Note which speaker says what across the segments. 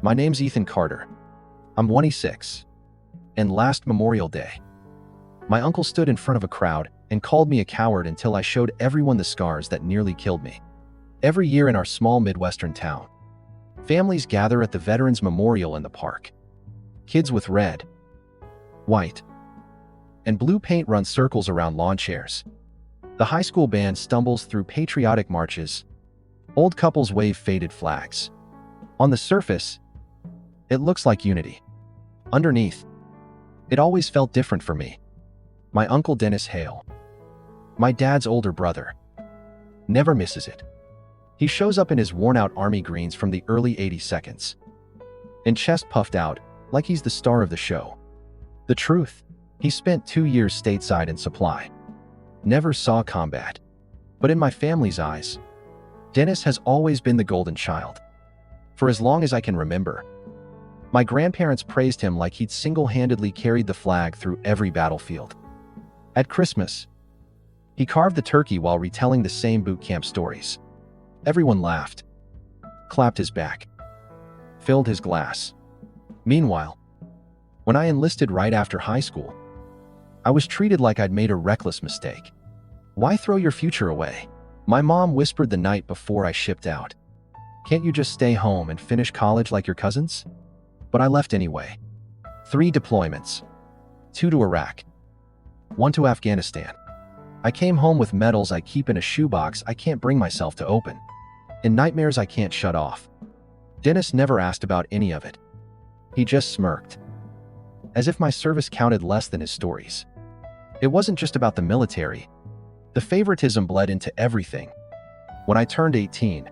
Speaker 1: My name's Ethan Carter. I'm 26. And last Memorial Day, my uncle stood in front of a crowd and called me a coward until I showed everyone the scars that nearly killed me. Every year in our small Midwestern town, families gather at the Veterans Memorial in the park. Kids with red, white, and blue paint run circles around lawn chairs. The high school band stumbles through patriotic marches. Old couples wave faded flags. On the surface, it looks like unity. Underneath, it always felt different for me. My uncle Dennis Hale, my dad's older brother, never misses it. He shows up in his worn-out army greens from the early 82nds, and chest puffed out like he's the star of the show. The truth, he spent 2 years stateside in supply. Never saw combat. But in my family's eyes, Dennis has always been the golden child. For as long as I can remember, my grandparents praised him like he'd single-handedly carried the flag through every battlefield. At Christmas, he carved the turkey while retelling the same boot camp stories. Everyone laughed, clapped his back, filled his glass. Meanwhile, when I enlisted right after high school, I was treated like I'd made a reckless mistake. Why throw your future away? My mom whispered the night before I shipped out. Can't you just stay home and finish college like your cousins? But I left anyway. 3 deployments, 2 to Iraq, 1 to Afghanistan. I came home with medals I keep in a shoebox I can't bring myself to open, and nightmares I can't shut off. Dennis never asked about any of it. He just smirked, as if my service counted less than his stories. It wasn't just about the military. The favoritism bled into everything. When I turned 18,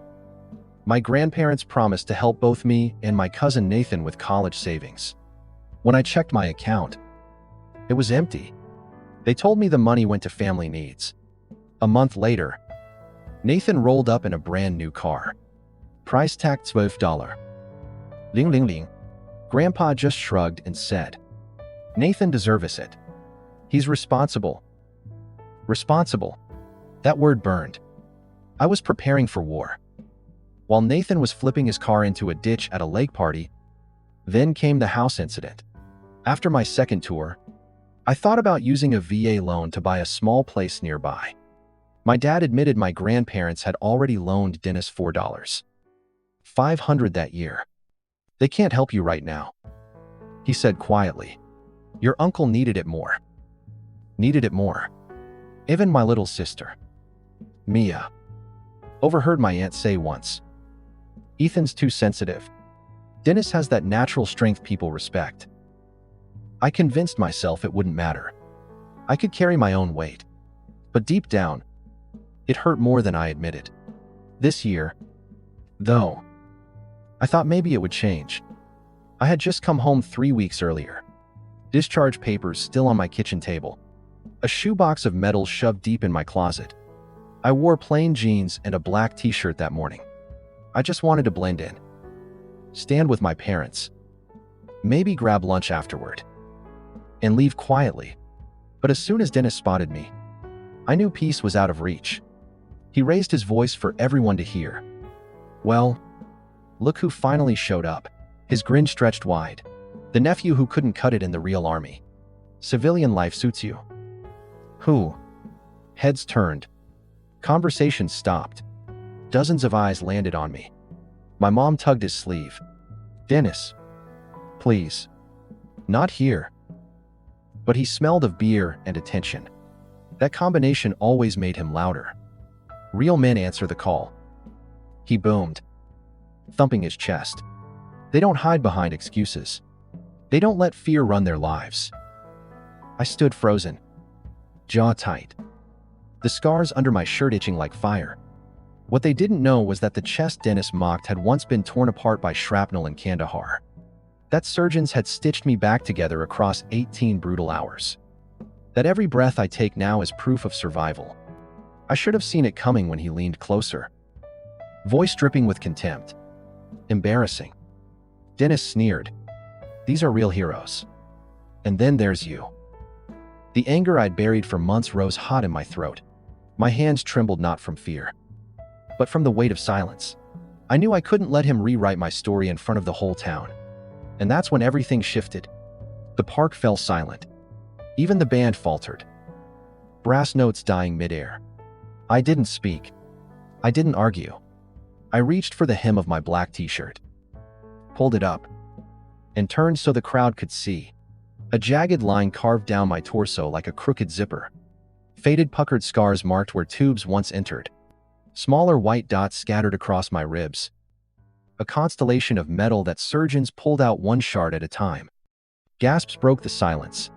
Speaker 1: my grandparents promised to help both me and my cousin Nathan with college savings. When I checked my account, it was empty. They told me the money went to family needs. A month later, Nathan rolled up in a brand new car. Price tag $12. Ling ling ling. Grandpa just shrugged and said, Nathan deserves it. He's responsible. Responsible. That word burned. I was preparing for war, while Nathan was flipping his car into a ditch at a lake party. Then came the house incident. After my second tour, I thought about using a VA loan to buy a small place nearby. My dad admitted my grandparents had already loaned Dennis $4,500 that year. They can't help you right now, he said quietly. Your uncle needed it more. Needed it more. Even my little sister, Mia, overheard my aunt say once, Ethan's too sensitive. Dennis has that natural strength people respect. I convinced myself it wouldn't matter. I could carry my own weight. But deep down, it hurt more than I admitted. This year, though, I thought maybe it would change. I had just come home 3 weeks earlier. Discharge papers still on my kitchen table. A shoebox of medals shoved deep in my closet. I wore plain jeans and a black t-shirt that morning. I just wanted to blend in. Stand with my parents. Maybe grab lunch afterward. And leave quietly. But as soon as Dennis spotted me, I knew peace was out of reach. He raised his voice for everyone to hear. Well, look who finally showed up. His grin stretched wide. The nephew who couldn't cut it in the real army. Civilian life suits you. Who? Heads turned. Conversations stopped. Dozens of eyes landed on me. My mom tugged his sleeve. Dennis, please. Not here. But he smelled of beer and attention. That combination always made him louder. Real men answer the call. He boomed, thumping his chest. They don't hide behind excuses. They don't let fear run their lives. I stood frozen, jaw tight, the scars under my shirt itching like fire. What they didn't know was that the chest Dennis mocked had once been torn apart by shrapnel in Kandahar. That surgeons had stitched me back together across 18 brutal hours. That every breath I take now is proof of survival. I should have seen it coming when he leaned closer. Voice dripping with contempt. Embarrassing. Dennis sneered. These are real heroes. And then there's you. The anger I'd buried for months rose hot in my throat. My hands trembled not from fear, but from the weight of silence. I knew I couldn't let him rewrite my story in front of the whole town. And that's when everything shifted. The park fell silent. Even the band faltered. Brass notes dying midair. I didn't speak. I didn't argue. I reached for the hem of my black t-shirt, pulled it up, and turned so the crowd could see. A jagged line carved down my torso like a crooked zipper. Faded puckered scars marked where tubes once entered. Smaller white dots scattered across my ribs. A constellation of metal that surgeons pulled out one shard at a time. Gasps broke the silence.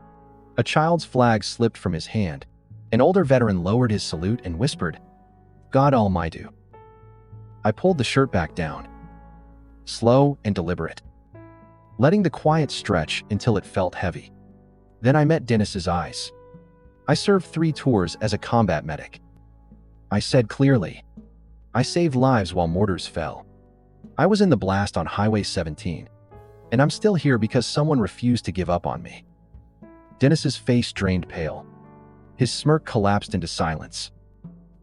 Speaker 1: A child's flag slipped from his hand. An older veteran lowered his salute and whispered, "God Almighty." I pulled the shirt back down, slow and deliberate, letting the quiet stretch until it felt heavy. Then I met Dennis's eyes. I served 3 tours as a combat medic. I said clearly, I saved lives while mortars fell. I was in the blast on Highway 17, and I'm still here because someone refused to give up on me. Dennis's face drained pale. His smirk collapsed into silence.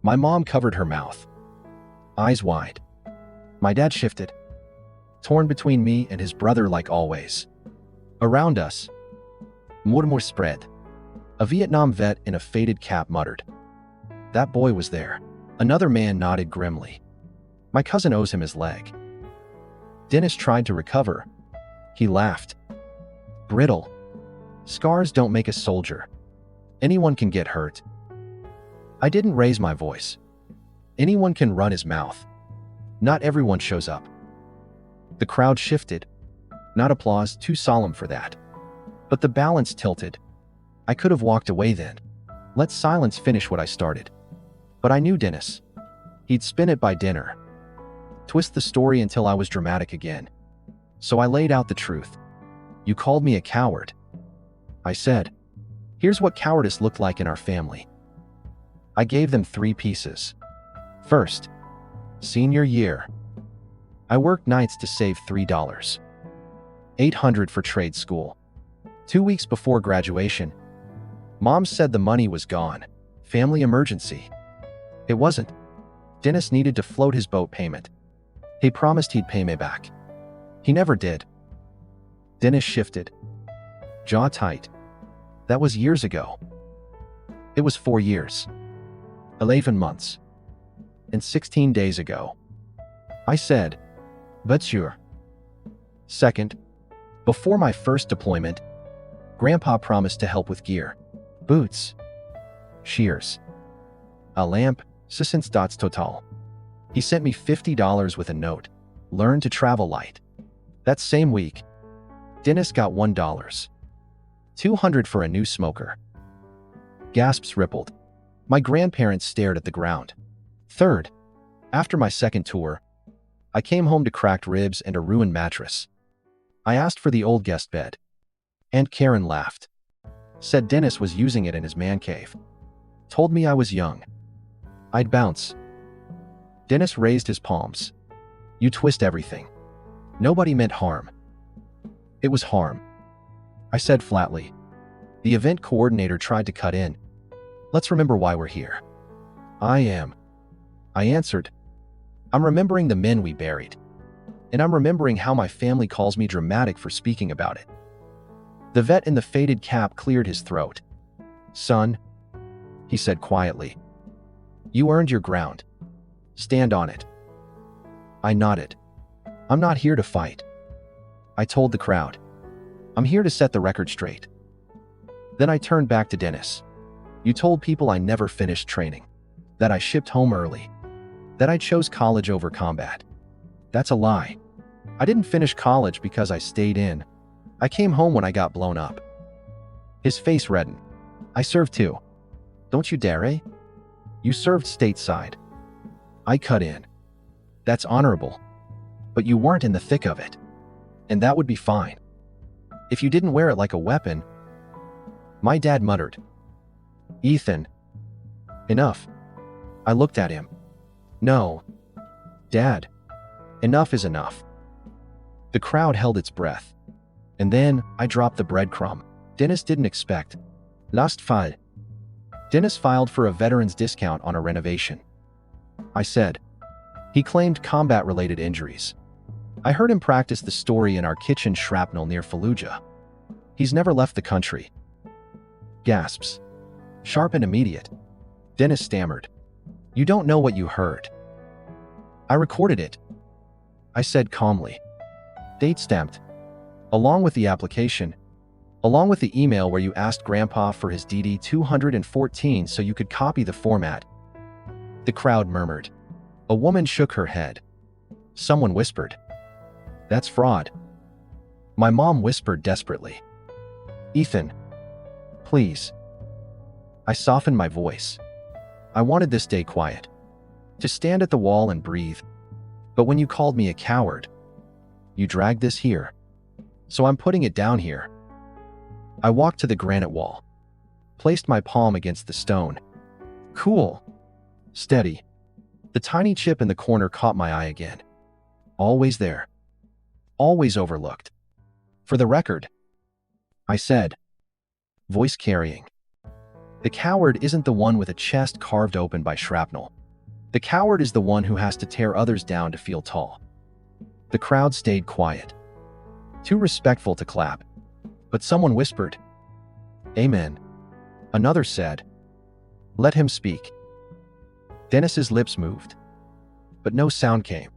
Speaker 1: My mom covered her mouth, eyes wide. My dad shifted, torn between me and his brother like always. Around us, murmur spread. A Vietnam vet in a faded cap muttered, "That boy was there." Another man nodded grimly. "My cousin owes him his leg." Dennis tried to recover. He laughed. "Brittle. Scars don't make a soldier. Anyone can get hurt." I didn't raise my voice. Anyone can run his mouth. Not everyone shows up. The crowd shifted. Not applause, too solemn for that. But the balance tilted. I could have walked away then. Let silence finish what I started. But I knew Dennis. He'd spin it by dinner. Twist the story until I was dramatic again. So I laid out the truth. "You called me a coward." I said, "Here's what cowardice looked like in our family." I gave them 3 pieces. First, senior year. I worked nights to save $3. $800 for trade school. 2 weeks before graduation, Mom said the money was gone. Family emergency. It wasn't. Dennis needed to float his boat payment. He promised he'd pay me back. He never did. Dennis shifted, jaw tight. That was years ago. It was 4 years, 11 months, and 16 days ago. I said, "But sure." Second, before my first deployment, Grandpa promised to help with gear, boots, shears, a lamp, assistance dots total. He sent me $50 with a note, "Learn to travel light." That same week, Dennis got $1. $200 for a new smoker. Gasps rippled. My grandparents stared at the ground. Third, after my second tour, I came home to cracked ribs and a ruined mattress. I asked for the old guest bed. Aunt Karen laughed. Said Dennis was using it in his man cave. Told me I was young. I'd bounce. Dennis raised his palms. "You twist everything. Nobody meant harm." "It was harm," I said flatly. The event coordinator tried to cut in. "Let's remember why we're here." I answered. "I'm remembering the men we buried. And I'm remembering how my family calls me dramatic for speaking about it." The vet in the faded cap cleared his throat. "Son," he said quietly, "you earned your ground. Stand on it." I nodded. "I'm not here to fight." I told the crowd. "I'm here to set the record straight." Then I turned back to Dennis. "You told people I never finished training, that I shipped home early, that I chose college over combat. That's a lie. I didn't finish college because I stayed in. I came home when I got blown up." His face reddened. "I served too. Don't you dare, eh? You served stateside." I cut in. "That's honorable. But you weren't in the thick of it. And that would be fine. If you didn't wear it like a weapon." My dad muttered, "Ethan, enough." I looked at him. "No, Dad, enough is enough." The crowd held its breath. And then I dropped the breadcrumb. Dennis didn't expect. Last fall, Dennis filed for a veteran's discount on a renovation. I said, He claimed combat-related injuries. I heard him practice the story in our kitchen shrapnel near Fallujah. He's never left the country. Gasps. Sharp and immediate. Dennis stammered. You don't know what you heard. I recorded it, I said calmly. Date stamped. Along with the application. Along with the email where you asked Grandpa for his DD 214 so you could copy the format. The crowd murmured. A woman shook her head. Someone whispered. That's fraud. My mom whispered desperately. Ethan. Please. I softened my voice. I wanted this day quiet. To stand at the wall and breathe. But when you called me a coward, you dragged this here. So I'm putting it down here. I walked to the granite wall. Placed my palm against the stone. Cool. Steady. The tiny chip in the corner caught my eye again. Always there. Always overlooked. For the record, I said, voice carrying. The coward isn't the one with a chest carved open by shrapnel. The coward is the one who has to tear others down to feel tall. The crowd stayed quiet. Too respectful to clap. But someone whispered, Amen. Another said, Let him speak. Dennis's lips moved. But no sound came.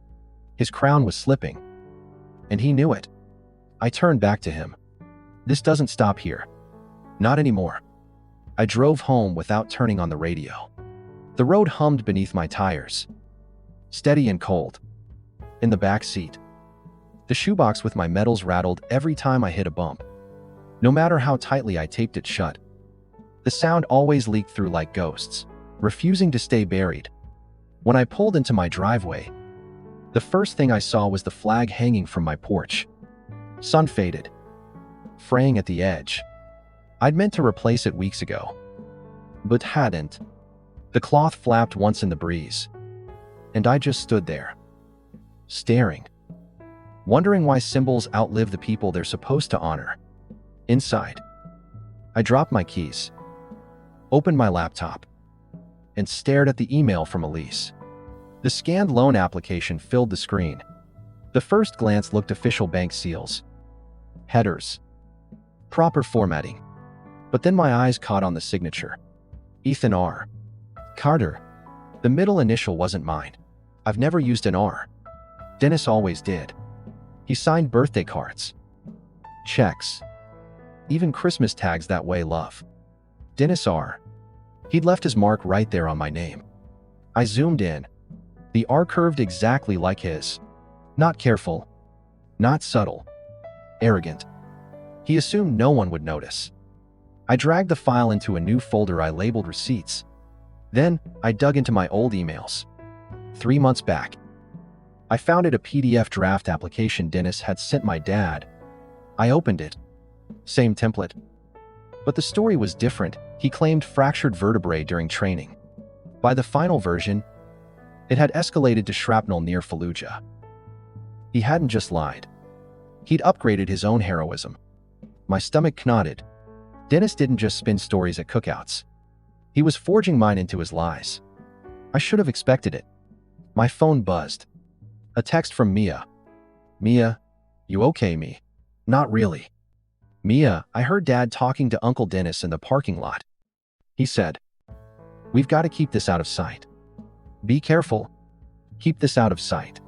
Speaker 1: His crown was slipping. And he knew it. I turned back to him. This doesn't stop here. Not anymore. I drove home without turning on the radio. The road hummed beneath my tires. Steady and cold. In the back seat. The shoebox with my medals rattled every time I hit a bump. No matter how tightly I taped it shut. The sound always leaked through like ghosts, refusing to stay buried. When I pulled into my driveway, the first thing I saw was the flag hanging from my porch. Sun faded. Fraying at the edge. I'd meant to replace it weeks ago. But hadn't. The cloth flapped once in the breeze. And I just stood there. Staring. Wondering why symbols outlive the people they're supposed to honor. Inside, I dropped my keys, opened my laptop, and stared at the email from Elise. The scanned loan application filled the screen. The first glance looked official bank seals. Headers. Proper formatting. But then my eyes caught on the signature. Ethan R. Carter. The middle initial wasn't mine. I've never used an R. Dennis always did. He signed birthday cards. Checks. Even Christmas tags that way, love. Dennis R. He'd left his mark right there on my name. I zoomed in. The R curved exactly like his. Not careful. Not subtle. Arrogant. He assumed no one would notice. I dragged the file into a new folder I labeled receipts. Then, I dug into my old emails. 3 months back. I found it a PDF draft application Dennis had sent my dad. I opened it. Same template. But the story was different. He claimed fractured vertebrae during training. By the final version, it had escalated to shrapnel near Fallujah. He hadn't just lied. He'd upgraded his own heroism. My stomach knotted. Dennis didn't just spin stories at cookouts. He was forging mine into his lies. I should have expected it. My phone buzzed. A text from Mia. Mia, you okay, me? Not really. Mia, I heard Dad talking to Uncle Dennis in the parking lot. He said, We've got to keep this out of sight. Be careful. Keep this out of sight.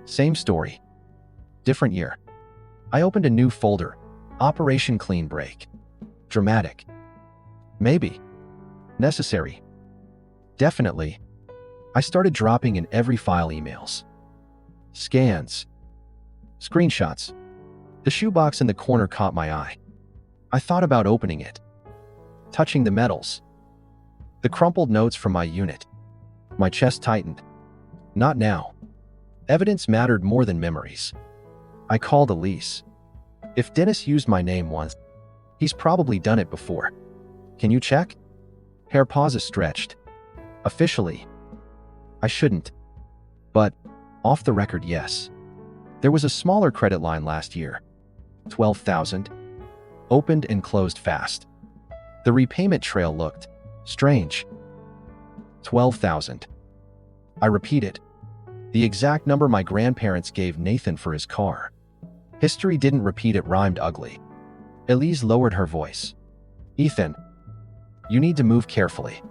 Speaker 1: Same story. Different year. I opened a new folder. Operation Clean Break. Dramatic. Maybe. Necessary. Definitely. I started dropping in every file emails. Scans. Screenshots. The shoebox in the corner caught my eye. I thought about opening it. Touching the medals. The crumpled notes from my unit. My chest tightened. Not now. Evidence mattered more than memories. I called Elise. If Dennis used my name once, he's probably done it before. Can you check? Her pauses stretched. Officially. I shouldn't. But, off the record, yes. There was a smaller credit line last year. 12,000. Opened and closed fast. The repayment trail looked strange. 12,000. I repeated. The exact number my grandparents gave Nathan for his car. History didn't repeat, it rhymed ugly. Elise lowered her voice. Ethan, you need to move carefully.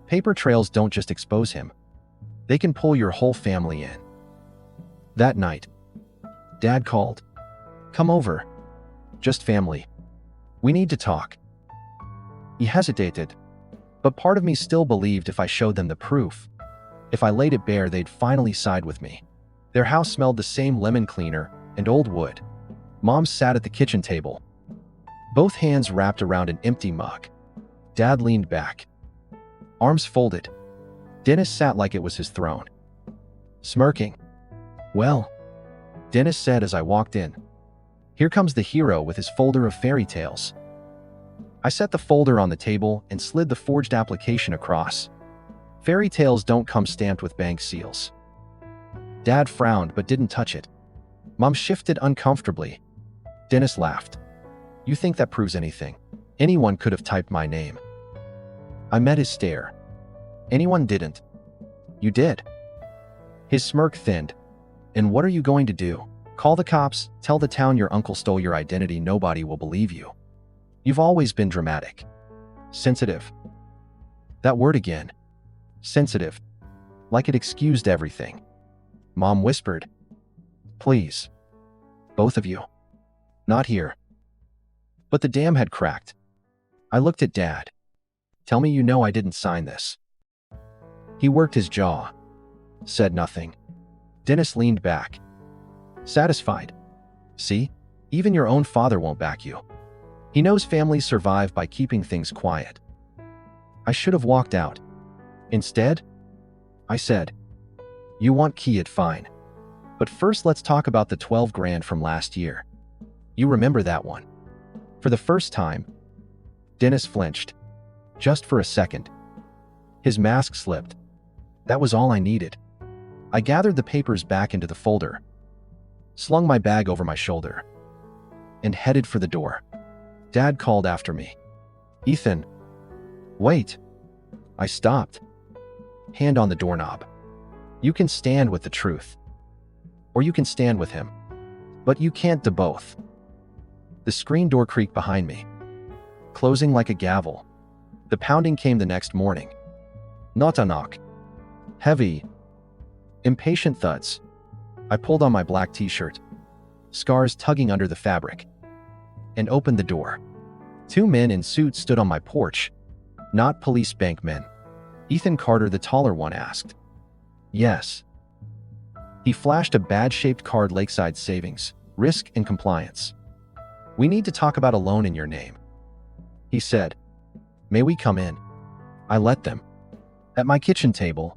Speaker 1: Paper trails don't just expose him. They can pull your whole family in. That night, Dad called. Come over. Just family. We need to talk. He hesitated, but part of me still believed if I showed them the proof, if I laid it bare, they'd finally side with me. Their house smelled the same lemon cleaner and old wood. Mom sat at the kitchen table, both hands wrapped around an empty mug. Dad leaned back, arms folded. Dennis sat like it was his throne, smirking. Well, Dennis said as I walked in, here comes the hero with his folder of fairy tales. I set the folder on the table and slid the forged application across. Fairy tales don't come stamped with bank seals. Dad frowned but didn't touch it. Mom shifted uncomfortably. Dennis laughed. You think that proves anything? Anyone could have typed my name. I met his stare. Anyone didn't. You did. His smirk thinned. And what are you going to do? Call the cops, tell the town your uncle stole your identity? Nobody will believe you. You've always been dramatic. Sensitive. That word again. Sensitive. Like it excused everything. Mom whispered. Please. Both of you. Not here. But the dam had cracked. I looked at Dad. Tell me you know I didn't sign this. He worked his jaw. Said nothing. Dennis leaned back. Satisfied. See? Even your own father won't back you. He knows families survive by keeping things quiet. I should have walked out. Instead, I said, you want Kiat, fine. But first let's talk about the 12 grand from last year. You remember that one? For the first time, Dennis flinched. Just for a second. His mask slipped. That was all I needed. I gathered the papers back into the folder, slung my bag over my shoulder, and headed for the door. Dad called after me. Ethan, wait. I stopped. Hand on the doorknob. You can stand with the truth. Or you can stand with him. But you can't do both. The screen door creaked behind me, closing like a gavel. The pounding came the next morning. Not a knock. Heavy, impatient thuds. I pulled on my black t-shirt, scars tugging under the fabric, and opened the door. Two men in suits stood on my porch. Not police bank men. Ethan Carter, the taller one, asked. Yes. He flashed a badge-shaped card. Lakeside Savings, Risk and Compliance. We need to talk about a loan in your name. He said. May we come in? I let them. At my kitchen table,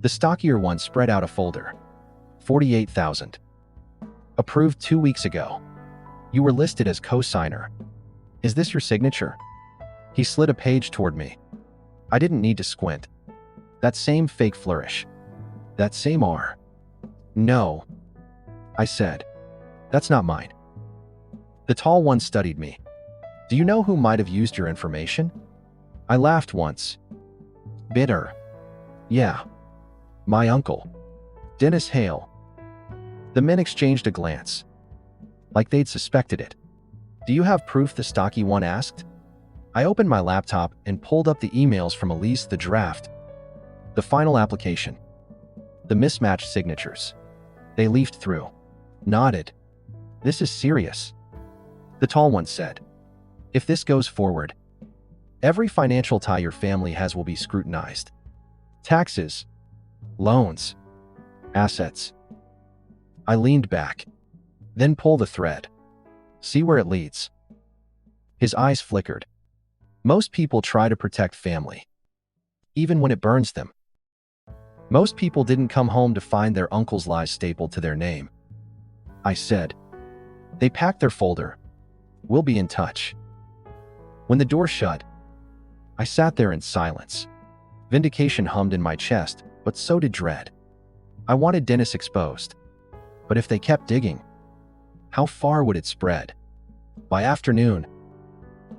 Speaker 1: the stockier one spread out a folder. 48,000. Approved 2 weeks ago. You were listed as co-signer. Is this your signature? He slid a page toward me. I didn't need to squint. That same fake flourish. That same R. No. I said. That's not mine. The tall one studied me. Do you know who might have used your information? I laughed once. Bitter. Yeah. My uncle. Dennis Hale. The men exchanged a glance, like they'd suspected it. Do you have proof? The stocky one asked. I opened my laptop and pulled up the emails from Elise, the draft, the final application, the mismatched signatures. They leafed through. Nodded. This is serious. The tall one said. If this goes forward, every financial tie your family has will be scrutinized. Taxes, loans, assets. I leaned back. Then pull the thread. See where it leads. His eyes flickered. Most people try to protect family, even when it burns them. Most people didn't come home to find their uncle's lies stapled to their name. I said. They packed their folder. We'll be in touch. When the door shut, I sat there in silence. Vindication hummed in my chest, but so did dread. I wanted Dennis exposed. But if they kept digging, how far would it spread? By afternoon,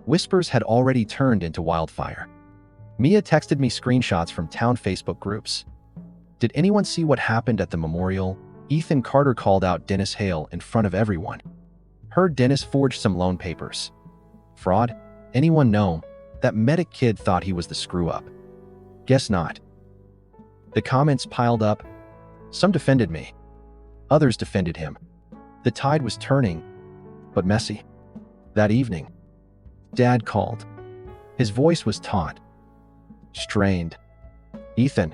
Speaker 1: whispers had already turned into wildfire. Mia texted me screenshots from town Facebook groups. Did anyone see what happened at the memorial? Ethan Carter called out Dennis Hale in front of everyone. Heard Dennis forged some loan papers. Fraud? Anyone know? That medic kid thought he was the screw-up. Guess not. The comments piled up. Some defended me. Others defended him. The tide was turning, but messy. That evening, Dad called. His voice was taut, strained. Ethan,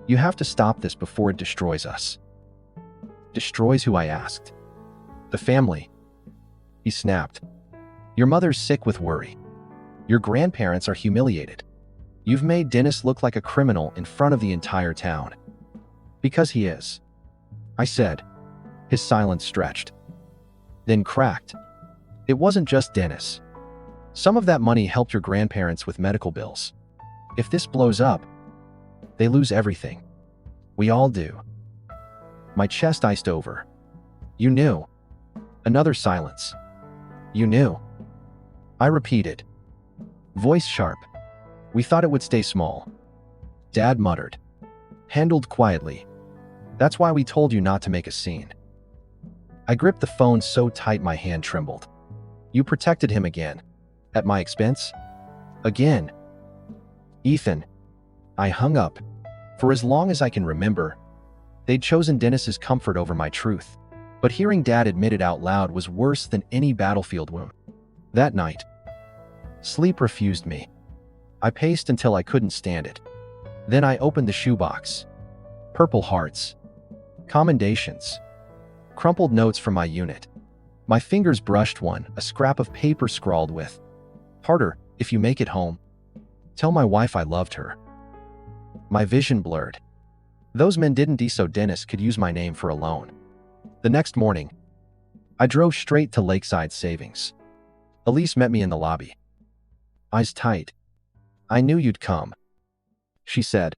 Speaker 1: you have to stop this before it destroys us. Destroys who? I asked. The family. He snapped. Your mother's sick with worry. Your grandparents are humiliated. You've made Dennis look like a criminal in front of the entire town. Because he is, I said. His silence stretched, then cracked. It wasn't just Dennis. Some of that money helped your grandparents with medical bills. If this blows up, they lose everything. We all do. My chest iced over. You knew. Another silence. You knew. I repeated, voice sharp. We thought it would stay small. Dad muttered, handled quietly. That's why we told you not to make a scene. I gripped the phone so tight my hand trembled. You protected him again. At my expense? Again. Ethan. I hung up. For as long as I can remember, they'd chosen Dennis's comfort over my truth. But hearing Dad admit it out loud was worse than any battlefield wound. That night, sleep refused me. I paced until I couldn't stand it. Then I opened the shoebox. Purple hearts. Commendations. Crumpled notes from my unit. My fingers brushed one, a scrap of paper scrawled with, "Harder, if you make it home. Tell my wife I loved her." My vision blurred. Those men didn't so Dennis could use my name for a loan. The next morning, I drove straight to Lakeside Savings. Elise met me in the lobby. Eyes tight. I knew you'd come, she said.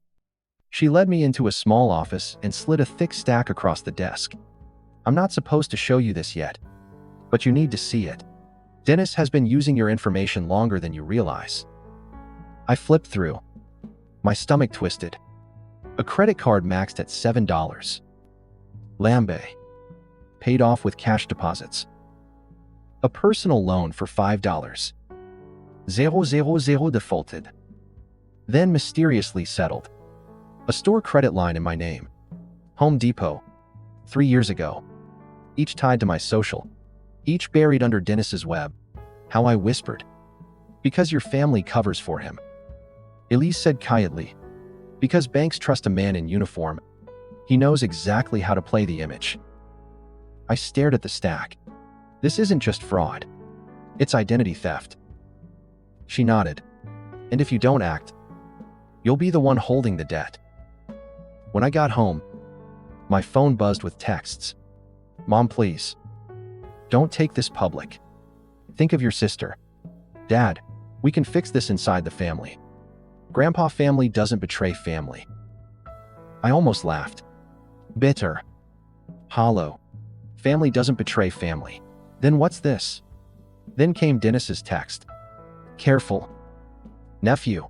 Speaker 1: She led me into a small office and slid a thick stack across the desk. I'm not supposed to show you this yet, but you need to see it. Dennis has been using your information longer than you realize. I flipped through. My stomach twisted. A credit card maxed at $7. Lambe. Paid off with cash deposits. A personal loan for $5. 000 defaulted. Then mysteriously settled. A store credit line in my name. Home Depot. 3 years ago. Each tied to my social. Each buried under Dennis's web. How I whispered. Because your family covers for him. Elise said quietly. Because banks trust a man in uniform. He knows exactly how to play the image. I stared at the stack. This isn't just fraud. It's identity theft. She nodded. And if you don't act, you'll be the one holding the debt. When I got home, my phone buzzed with texts. Mom, please. Don't take this public. Think of your sister. Dad, we can fix this inside the family. Grandpa, family doesn't betray family. I almost laughed. Bitter. Hollow. Family doesn't betray family. Then what's this? Then came Dennis's text. Careful. Nephew.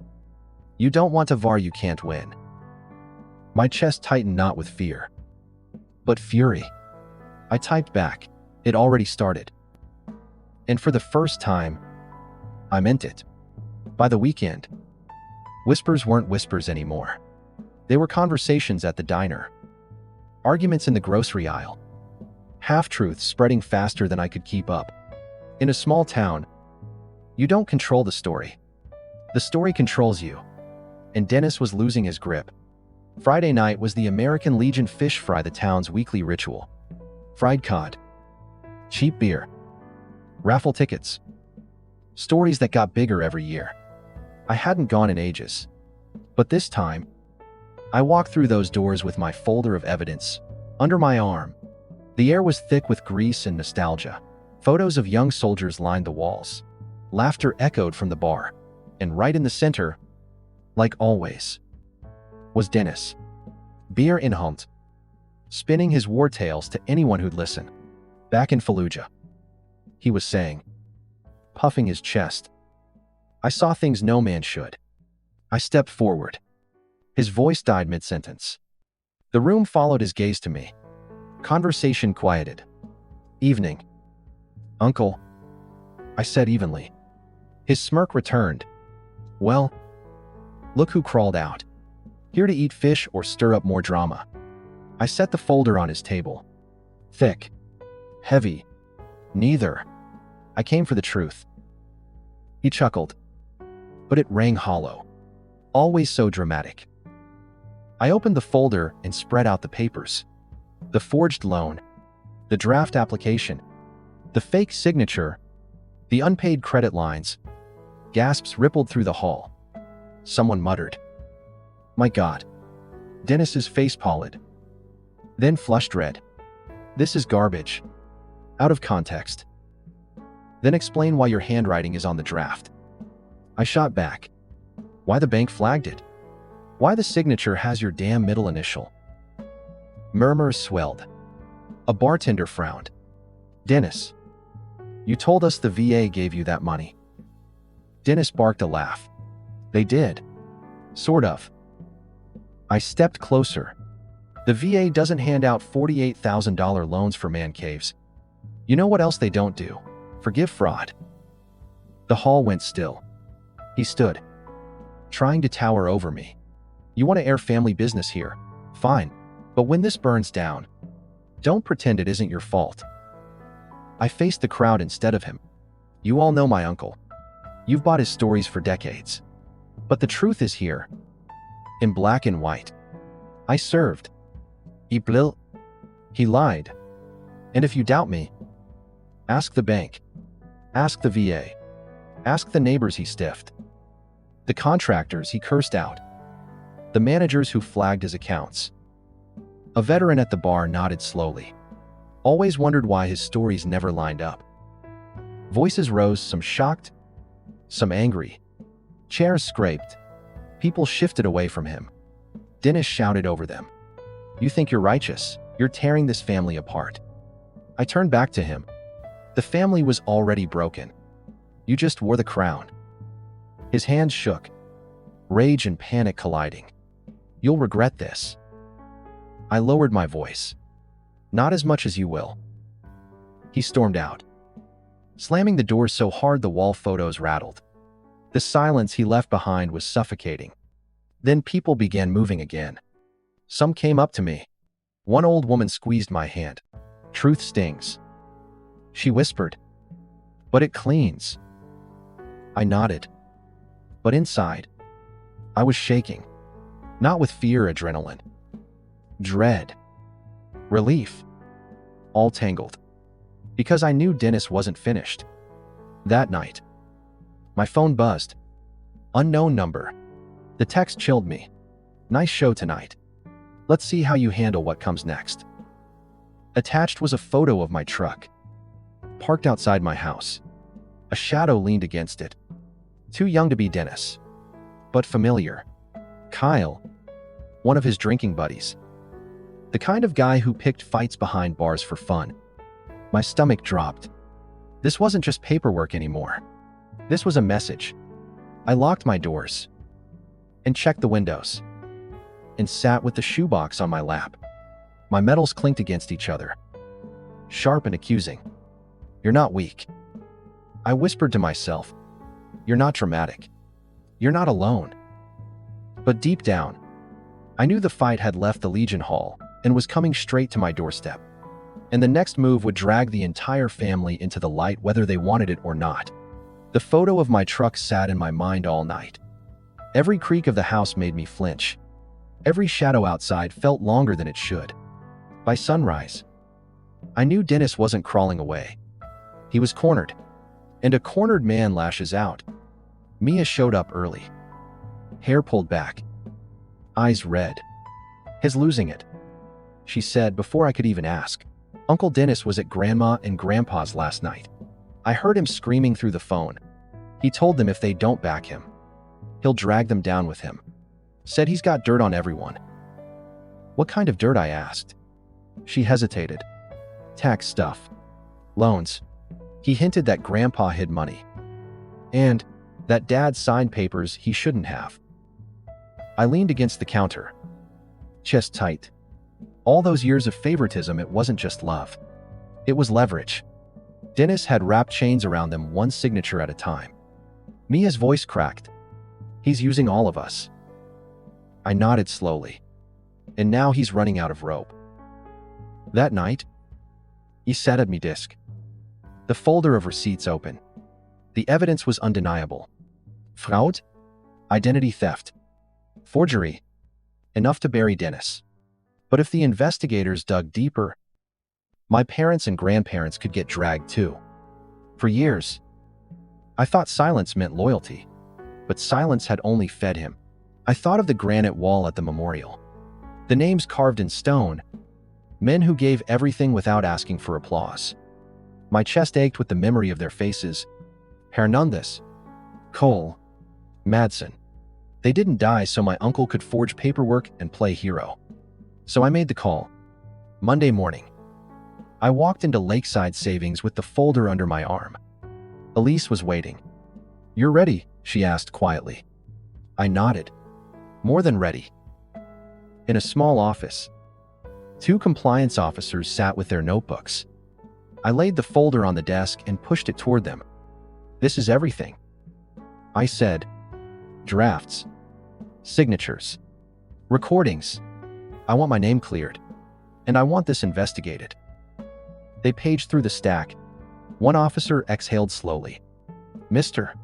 Speaker 1: You don't want a VAR you can't win. My chest tightened not with fear, but fury. I typed back. It already started. And for the first time, I meant it. By the weekend, whispers weren't whispers anymore. They were conversations at the diner. Arguments in the grocery aisle. Half-truths spreading faster than I could keep up. In a small town, you don't control the story. The story controls you. And Dennis was losing his grip. Friday night was the American Legion fish fry, the town's weekly ritual. Fried cod. Cheap beer. Raffle tickets. Stories that got bigger every year. I hadn't gone in ages. But this time, I walked through those doors with my folder of evidence under my arm. The air was thick with grease and nostalgia. Photos of young soldiers lined the walls. Laughter echoed from the bar. And right in the center, like always, was Dennis. Beer in hand, spinning his war tales to anyone who'd listen. Back in Fallujah, he was saying, puffing his chest. I saw things no man should. I stepped forward. His voice died mid-sentence. The room followed his gaze to me. Conversation quieted. Evening. Uncle, I said evenly. His smirk returned. Well, look who crawled out. Here to eat fish or stir up more drama. I set the folder on his table. Thick. Heavy. Neither. I came for the truth. He chuckled. But it rang hollow. Always so dramatic. I opened the folder and spread out the papers. The forged loan. The draft application. The fake signature. The unpaid credit lines. Gasps rippled through the hall. Someone muttered. My God. Dennis's face pallid. Then flushed red. This is garbage. Out of context. Then explain why your handwriting is on the draft. I shot back. Why the bank flagged it? Why the signature has your damn middle initial? Murmurs swelled. A bartender frowned. Dennis, you told us the VA gave you that money. Dennis barked a laugh. They did. Sort of. I stepped closer. The VA doesn't hand out $48,000 loans for man caves. You know what else they don't do? Forgive fraud. The hall went still. He stood, trying to tower over me. You want to air family business here? Fine. But when this burns down, don't pretend it isn't your fault. I faced the crowd instead of him. You all know my uncle. You've bought his stories for decades. But the truth is here. In black and white. I served. He lied. And if you doubt me, ask the bank. Ask the VA. Ask the neighbors he stiffed. The contractors he cursed out. The managers who flagged his accounts. A veteran at the bar nodded slowly. Always wondered why his stories never lined up. Voices rose, some shocked, some angry. Chairs scraped. People shifted away from him. Dennis shouted over them. You think you're righteous? You're tearing this family apart. I turned back to him. The family was already broken. You just wore the crown. His hands shook. Rage and panic colliding. You'll regret this. I lowered my voice. Not as much as you will. He stormed out, slamming the door so hard the wall photos rattled. The silence he left behind was suffocating. Then people began moving again. Some came up to me. One old woman squeezed my hand. Truth stings. She whispered. But it cleans. I nodded. But inside, I was shaking. Not with fear, adrenaline. Dread. Relief. All tangled. Because I knew Dennis wasn't finished. That night, my phone buzzed. Unknown number. The text chilled me. Nice show tonight. Let's see how you handle what comes next. Attached was a photo of my truck, parked outside my house. A shadow leaned against it. Too young to be Dennis, but familiar. Kyle, one of his drinking buddies. The kind of guy who picked fights behind bars for fun. My stomach dropped. This wasn't just paperwork anymore. This was a message. I locked my doors and checked the windows and sat with the shoebox on my lap. My metals clinked against each other, sharp and accusing. You're not weak. I whispered to myself. You're not dramatic. You're not alone. But deep down, I knew the fight had left the Legion Hall and was coming straight to my doorstep. And the next move would drag the entire family into the light whether they wanted it or not. The photo of my truck sat in my mind all night. Every creak of the house made me flinch. Every shadow outside felt longer than it should. By sunrise, I knew Dennis wasn't crawling away. He was cornered. And a cornered man lashes out. Mia showed up early. Hair pulled back. Eyes red. He's losing it, she said before I could even ask. Uncle Dennis was at Grandma and Grandpa's last night. I heard him screaming through the phone. He told them if they don't back him, he'll drag them down with him. Said he's got dirt on everyone. What kind of dirt? I asked. She hesitated. Tax stuff. Loans. He hinted that Grandpa hid money. And that Dad signed papers he shouldn't have. I leaned against the counter, chest tight. All those years of favoritism, it wasn't just love. It was leverage. Dennis had wrapped chains around them, one signature at a time. Mia's voice cracked. He's using all of us. I nodded slowly. And now he's running out of rope. That night, he sat at me desk. The folder of receipts open. The evidence was undeniable. Fraud, identity theft, forgery, enough to bury Dennis. But if the investigators dug deeper, my parents and grandparents could get dragged too. For years, I thought silence meant loyalty, but silence had only fed him. I thought of the granite wall at the memorial. The names carved in stone, men who gave everything without asking for applause. My chest ached with the memory of their faces. Hernandez, Cole, Madsen. They didn't die so my uncle could forge paperwork and play hero. So I made the call. Monday morning. I walked into Lakeside Savings with the folder under my arm. Elise was waiting. "You're ready?" she asked quietly. I nodded. More than ready. In a small office, 2 compliance officers sat with their notebooks. I laid the folder on the desk and pushed it toward them. "This is everything," I said. "Drafts, signatures, recordings. I want my name cleared, and I want this investigated." They paged through the stack. One officer exhaled slowly. "Mr.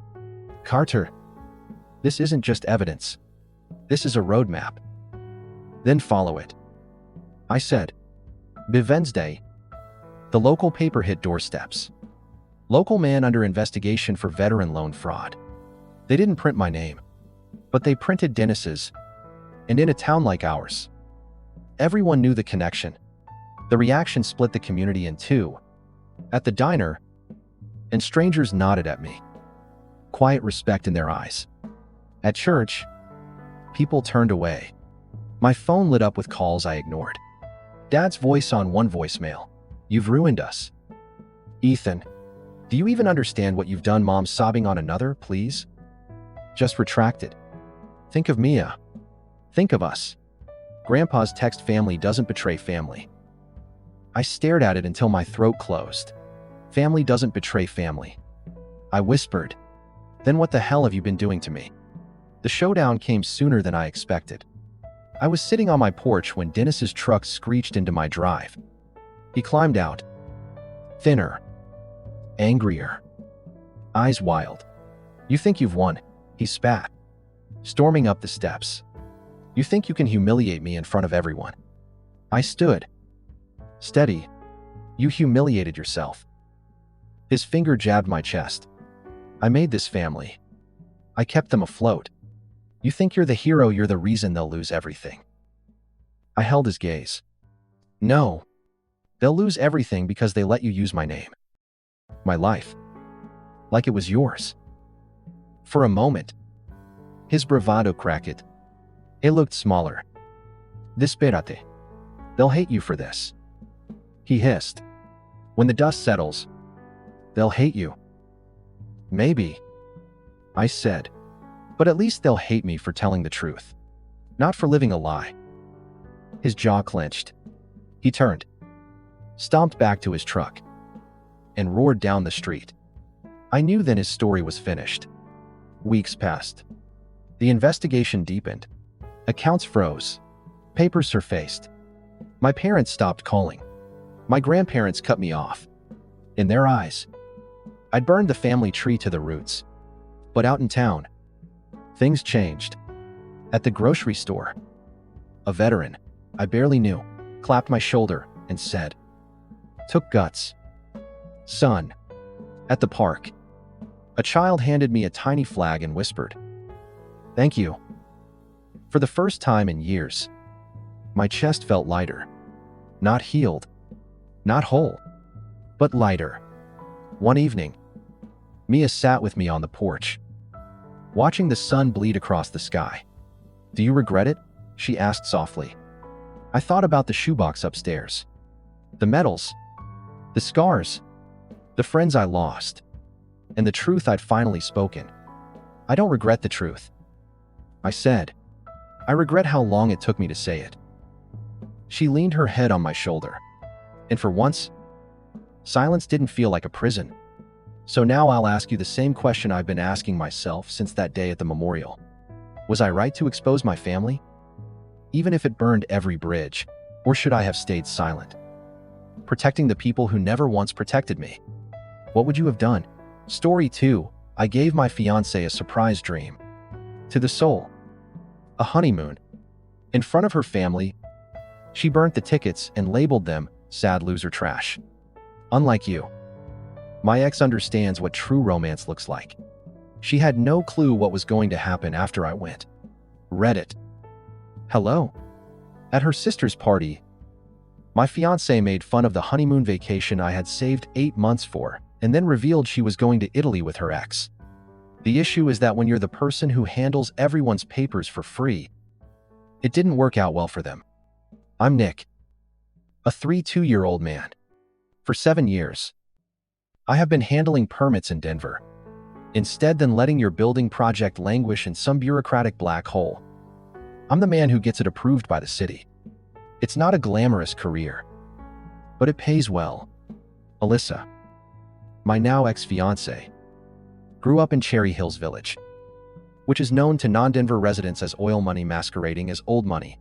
Speaker 1: Carter, this isn't just evidence. This is a roadmap." "Then follow it," I said. By Wednesday, the local paper hit doorsteps. "Local man under investigation for veteran loan fraud." They didn't print my name, but they printed Dennis's, and in a town like ours, everyone knew the connection. The reaction split the community in two. At the diner, and strangers nodded at me, quiet respect in their eyes. At church, people turned away. My phone lit up with calls I ignored. Dad's voice on one voicemail. "You've ruined us." "Ethan, do you even understand what you've done?" Mom sobbing on another. "Please, just retract it. Think of Mia. Think of us." Grandpa's text, "Family doesn't betray family." I stared at it until my throat closed. "Family doesn't betray family," I whispered. "Then what the hell have you been doing to me?" The showdown came sooner than I expected. I was sitting on my porch when Dennis's truck screeched into my drive. He climbed out. Thinner. Angrier. Eyes wild. "You think you've won?" he spat, storming up the steps. "You think you can humiliate me in front of everyone?" I stood. Steady. "You humiliated yourself." His finger jabbed my chest. "I made this family. I kept them afloat. You think you're the hero, you're the reason they'll lose everything." I held his gaze. "No. They'll lose everything because they let you use my name. My life. Like it was yours." For a moment, his bravado cracked. It looked smaller. "Disperate. They'll hate you for this," he hissed. "When the dust settles, they'll hate you." "Maybe," I said. "But at least they'll hate me for telling the truth, not for living a lie." His jaw clenched. He turned, stomped back to his truck, and roared down the street. I knew then his story was finished. Weeks passed. The investigation deepened. Accounts froze. Papers surfaced. My parents stopped calling. My grandparents cut me off. In their eyes, I'd burned the family tree to the roots. But out in town, things changed. At the grocery store, a veteran I barely knew clapped my shoulder and said, "Took guts, son." At the park, a child handed me a tiny flag and whispered, "Thank you." For the first time in years, my chest felt lighter. Not healed, not whole, but lighter. One evening, Mia sat with me on the porch, watching the sun bleed across the sky. "Do you regret it?" she asked softly. I thought about the shoebox upstairs, the medals, the scars, the friends I lost, and the truth I'd finally spoken. "I don't regret the truth," I said. "I regret how long it took me to say it." She leaned her head on my shoulder. And for once, silence didn't feel like a prison. So now I'll ask you the same question I've been asking myself since that day at the memorial. Was I right to expose my family? Even if it burned every bridge, or should I have stayed silent? Protecting the people who never once protected me. What would you have done? Story 2. I gave my fiancée a surprise dream. To the soul. A honeymoon. In front of her family, she burnt the tickets and labeled them sad loser trash. Unlike you, my ex understands what true romance looks like. She had no clue what was going to happen after I went. Reddit. Hello. At her sister's party, my fiancée made fun of the honeymoon vacation I had saved 8 months for, and then revealed she was going to Italy with her ex. The issue is that when you're the person who handles everyone's papers for free, it didn't work out well for them. I'm Nick, a 32-year-old man. For 7 years, I have been handling permits in Denver, instead than letting your building project languish in some bureaucratic black hole. I'm the man who gets it approved by the city. It's not a glamorous career, but it pays well. Alyssa, my now ex-fiancée, grew up in Cherry Hills Village, which is known to non-Denver residents as oil money masquerading as old money.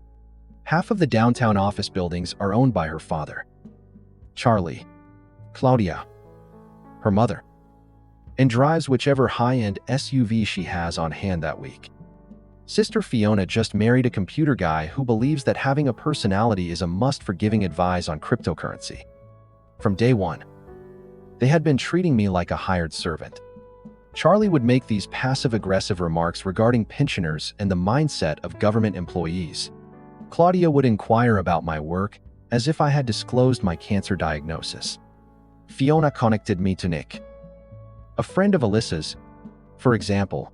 Speaker 1: Half of the downtown office buildings are owned by her father, Charlie, Claudia, her mother, and drives whichever high-end SUV she has on hand that week. Sister Fiona just married a computer guy who believes that having a personality is a must for giving advice on cryptocurrency. From day one, they had been treating me like a hired servant. Charlie would make these passive-aggressive remarks regarding pensioners and the mindset of government employees. Claudia would inquire about my work as if I had disclosed my cancer diagnosis. Fiona connected me to Nick, a friend of Alyssa's. For example,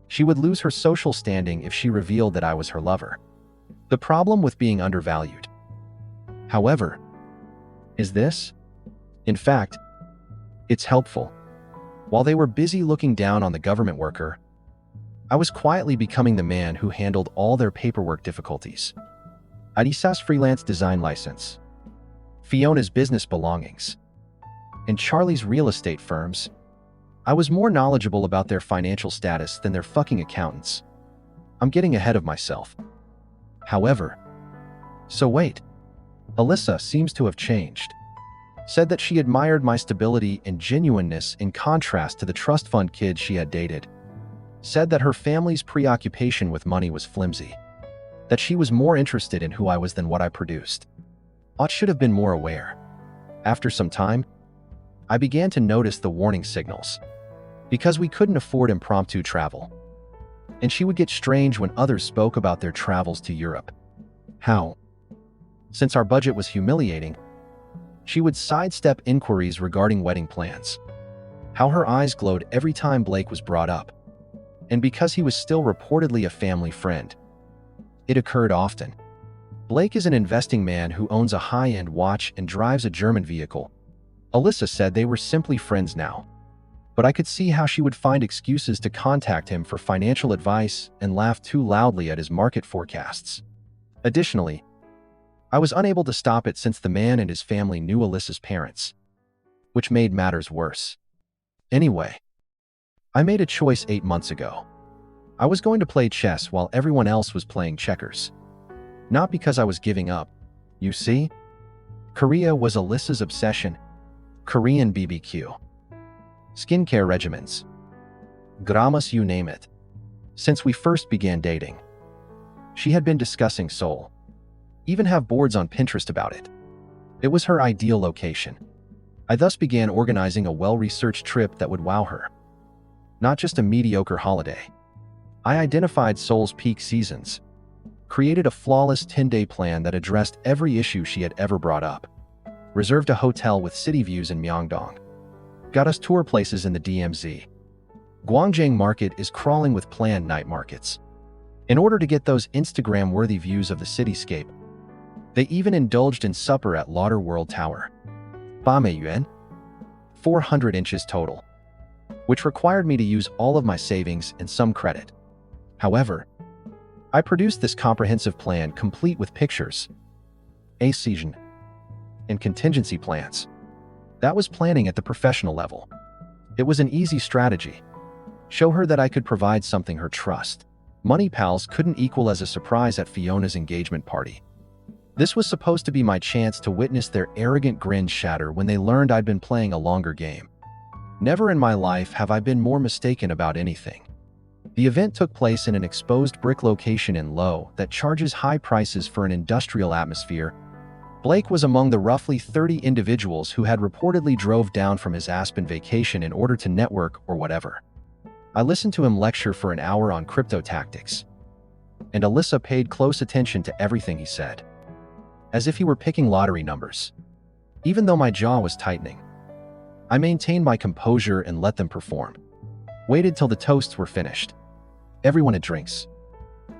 Speaker 1: she would lose her social standing if she revealed that I was her lover. The problem with being undervalued, however, is this. In fact, it's helpful. While they were busy looking down on the government worker, I was quietly becoming the man who handled all their paperwork difficulties. Alisa's freelance design license, Fiona's business belongings, and Charlie's real estate firms. I was more knowledgeable about their financial status than their fucking accountants. I'm getting ahead of myself. However, so wait. Alyssa seems to have changed. Said that she admired my stability and genuineness in contrast to the trust fund kid she had dated. Said that her family's preoccupation with money was flimsy. That she was more interested in who I was than what I produced. I should have been more aware. After some time, I began to notice the warning signals. Because we couldn't afford impromptu travel. And she would get strange when others spoke about their travels to Europe. How? Since our budget was humiliating, she would sidestep inquiries regarding wedding plans. How her eyes glowed every time Blake was brought up. And because he was still reportedly a family friend, it occurred often. Blake is an investing man who owns a high-end watch and drives a German vehicle. Alyssa said they were simply friends now. But I could see how she would find excuses to contact him for financial advice and laugh too loudly at his market forecasts. Additionally, I was unable to stop it since the man and his family knew Alyssa's parents, which made matters worse. Anyway, I made a choice 8 months ago. I was going to play chess while everyone else was playing checkers. Not because I was giving up. You see? Korea was Alyssa's obsession. Korean BBQ. Skincare regimens. Gramas, you name it. Since we first began dating, she had been discussing Seoul. Even have boards on Pinterest about it. It was her ideal location. I thus began organizing a well-researched trip that would wow her. Not just a mediocre holiday. I identified Seoul's peak seasons, created a flawless 10-day plan that addressed every issue she had ever brought up, reserved a hotel with city views in Myeongdong, got us tour places in the DMZ. Gwangjang Market is crawling with planned night markets. In order to get those Instagram-worthy views of the cityscape, they even indulged in supper at Lauder World Tower. Bame Yuan, 400 inches total, which required me to use all of my savings and some credit. However, I produced this comprehensive plan complete with pictures, a season, and contingency plans. That was planning at the professional level. It was an easy strategy. Show her that I could provide something her trust. Money pals couldn't equal as a surprise at Fiona's engagement party. This was supposed to be my chance to witness their arrogant grin shatter when they learned I'd been playing a longer game. Never in my life have I been more mistaken about anything. The event took place in an exposed brick location in Low that charges high prices for an industrial atmosphere. Blake was among the roughly 30 individuals who had reportedly drove down from his Aspen vacation in order to network or whatever. I listened to him lecture for an hour on crypto tactics, and Alyssa paid close attention to everything he said, as if he were picking lottery numbers. Even though my jaw was tightening, I maintained my composure and let them perform. Waited till the toasts were finished. Everyone had drinks.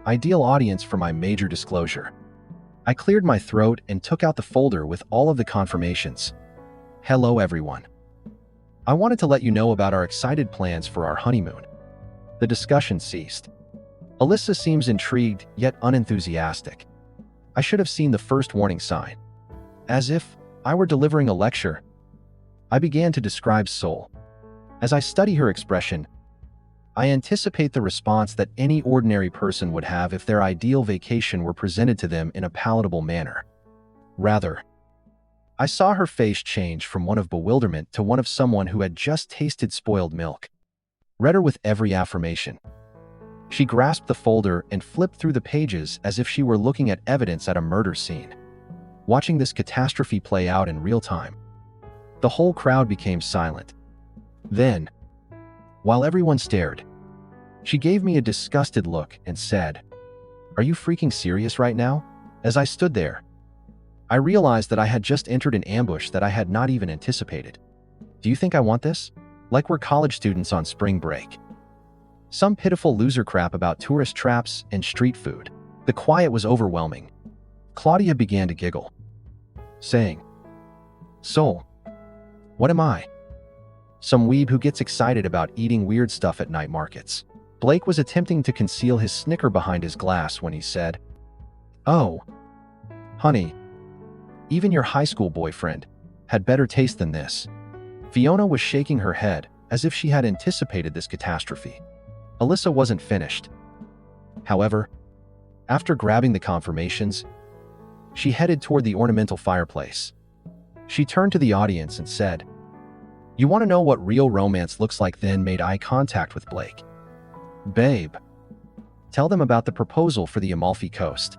Speaker 1: Ideal audience for my major disclosure. I cleared my throat and took out the folder with all of the confirmations. Hello, everyone. I wanted to let you know about our excited plans for our honeymoon. The discussion ceased. Alyssa seems intrigued, yet unenthusiastic. I should have seen the first warning sign. As if I were delivering a lecture, I began to describe Seoul. As I study her expression, I anticipate the response that any ordinary person would have if their ideal vacation were presented to them in a palatable manner. Rather, I saw her face change from one of bewilderment to one of someone who had just tasted spoiled milk. Read her with every affirmation. She grasped the folder and flipped through the pages as if she were looking at evidence at a murder scene, watching this catastrophe play out in real time. The whole crowd became silent. Then, while everyone stared, she gave me a disgusted look and said, "Are you freaking serious right now?" As I stood there, I realized that I had just entered an ambush that I had not even anticipated. Do you think I want this? Like we're college students on spring break. Some pitiful loser crap about tourist traps and street food. The quiet was overwhelming. Claudia began to giggle, saying, "Soul, what am I? Some weeb who gets excited about eating weird stuff at night markets." Blake was attempting to conceal his snicker behind his glass when he said, "Oh, honey, even your high school boyfriend had better taste than this." Fiona was shaking her head as if she had anticipated this catastrophe. Alyssa wasn't finished. However, after grabbing the confirmations, she headed toward the ornamental fireplace. She turned to the audience and said, "You want to know what real romance looks like?" Then made eye contact with Blake. "Babe, tell them about the proposal for the Amalfi Coast."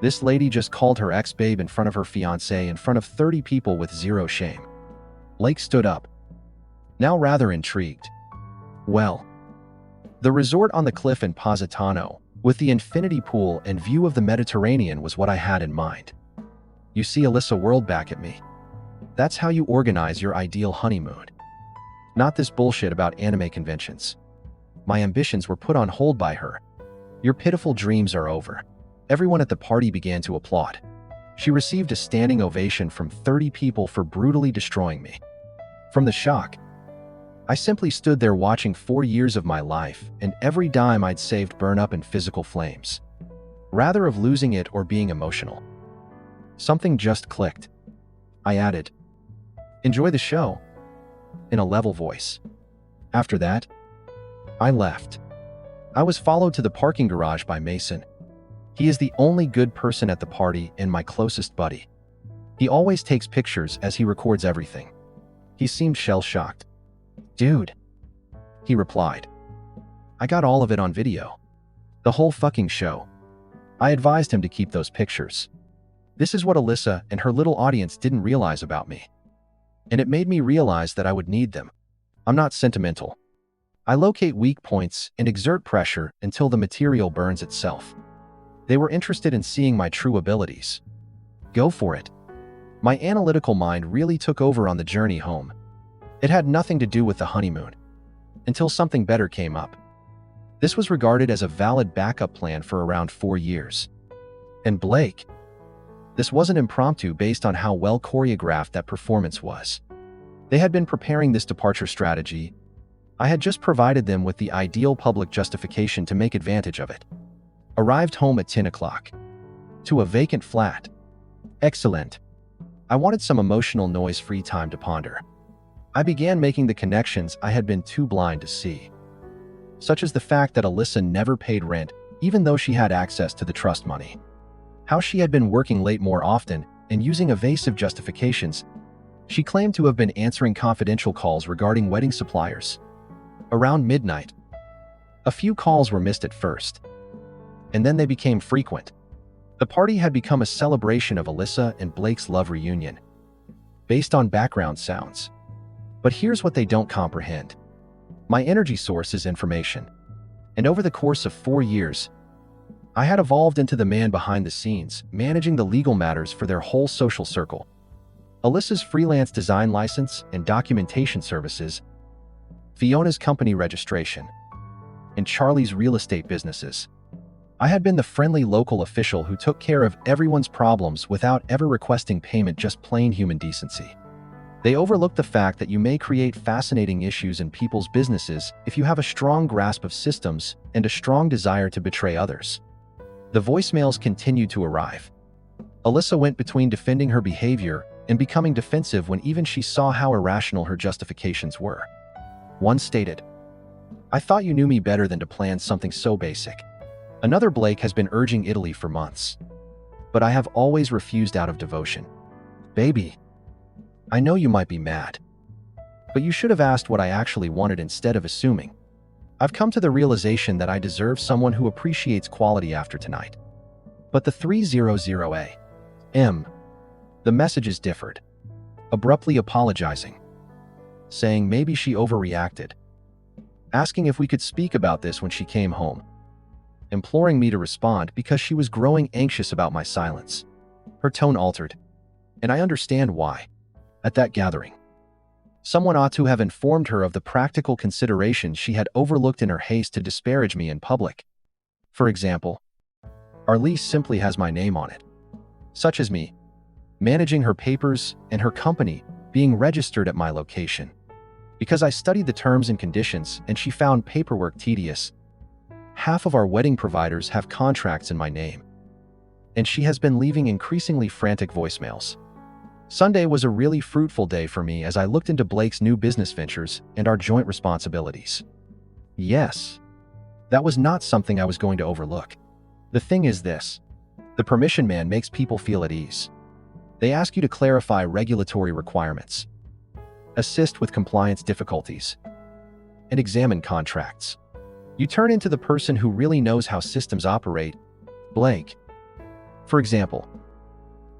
Speaker 1: This lady just called her ex-babe in front of her fiancé in front of 30 people with zero shame. Blake stood up, now rather intrigued. "Well, the resort on the cliff in Positano, with the infinity pool and view of the Mediterranean was what I had in mind." "You see," Alyssa whirled back at me. "That's how you organize your ideal honeymoon. Not this bullshit about anime conventions." My ambitions were put on hold by her. "Your pitiful dreams are over." Everyone at the party began to applaud. She received a standing ovation from 30 people for brutally destroying me. From the shock, I simply stood there watching 4 years of my life and every dime I'd saved burn up in physical flames. Rather of losing it or being emotional. Something just clicked. I added, "Enjoy the show," in a level voice. After that, I left. I was followed to the parking garage by Mason. He is the only good person at the party and my closest buddy. He always takes pictures as he records everything. He seemed shell-shocked. "Dude," he replied. "I got all of it on video. The whole fucking show." I advised him to keep those pictures. This is what Alyssa and her little audience didn't realize about me. And it made me realize that I would need them. I'm not sentimental. I locate weak points and exert pressure until the material burns itself. They were interested in seeing my true abilities. Go for it. My analytical mind really took over on the journey home. It had nothing to do with the honeymoon, until something better came up. This was regarded as a valid backup plan for around 4 years. And Blake, this wasn't impromptu based on how well choreographed that performance was. They had been preparing this departure strategy. I had just provided them with the ideal public justification to make advantage of it. Arrived home at 10 o'clock. To a vacant flat. Excellent. I wanted some emotional noise-free time to ponder. I began making the connections I had been too blind to see, such as the fact that Alyssa never paid rent even though she had access to the trust money, how she had been working late more often and using evasive justifications. She claimed to have been answering confidential calls regarding wedding suppliers. Around midnight, a few calls were missed at first, and then they became frequent. The party had become a celebration of Alyssa and Blake's love reunion, based on background sounds. But here's what they don't comprehend. My energy source is information. And over the course of 4 years, I had evolved into the man behind the scenes, managing the legal matters for their whole social circle. Alyssa's freelance design license and documentation services, Fiona's company registration, and Charlie's real estate businesses. I had been the friendly local official who took care of everyone's problems without ever requesting payment, just plain human decency. They overlook the fact that you may create fascinating issues in people's businesses if you have a strong grasp of systems and a strong desire to betray others. The voicemails continued to arrive. Alyssa went between defending her behavior and becoming defensive when even she saw how irrational her justifications were. One stated, "I thought you knew me better than to plan something so basic." Another, "Blake has been urging Italy for months, but I have always refused out of devotion." "Baby, I know you might be mad, but you should have asked what I actually wanted instead of assuming. I've come to the realization that I deserve someone who appreciates quality after tonight." But the 300 AM, the messages differed, abruptly apologizing, saying maybe she overreacted, asking if we could speak about this when she came home, imploring me to respond because she was growing anxious about my silence. Her tone altered, and I understand why. At that gathering, someone ought to have informed her of the practical considerations she had overlooked in her haste to disparage me in public. For example, our lease simply has my name on it, such as me managing her papers and her company being registered at my location. Because I studied the terms and conditions and she found paperwork tedious. Half of our wedding providers have contracts in my name, and she has been leaving increasingly frantic voicemails. Sunday was a really fruitful day for me as I looked into Blake's new business ventures and our joint responsibilities. Yes, that was not something I was going to overlook. The thing is this: the permission man makes people feel at ease. They ask you to clarify regulatory requirements, assist with compliance difficulties, and examine contracts. You turn into the person who really knows how systems operate. Blake, for example,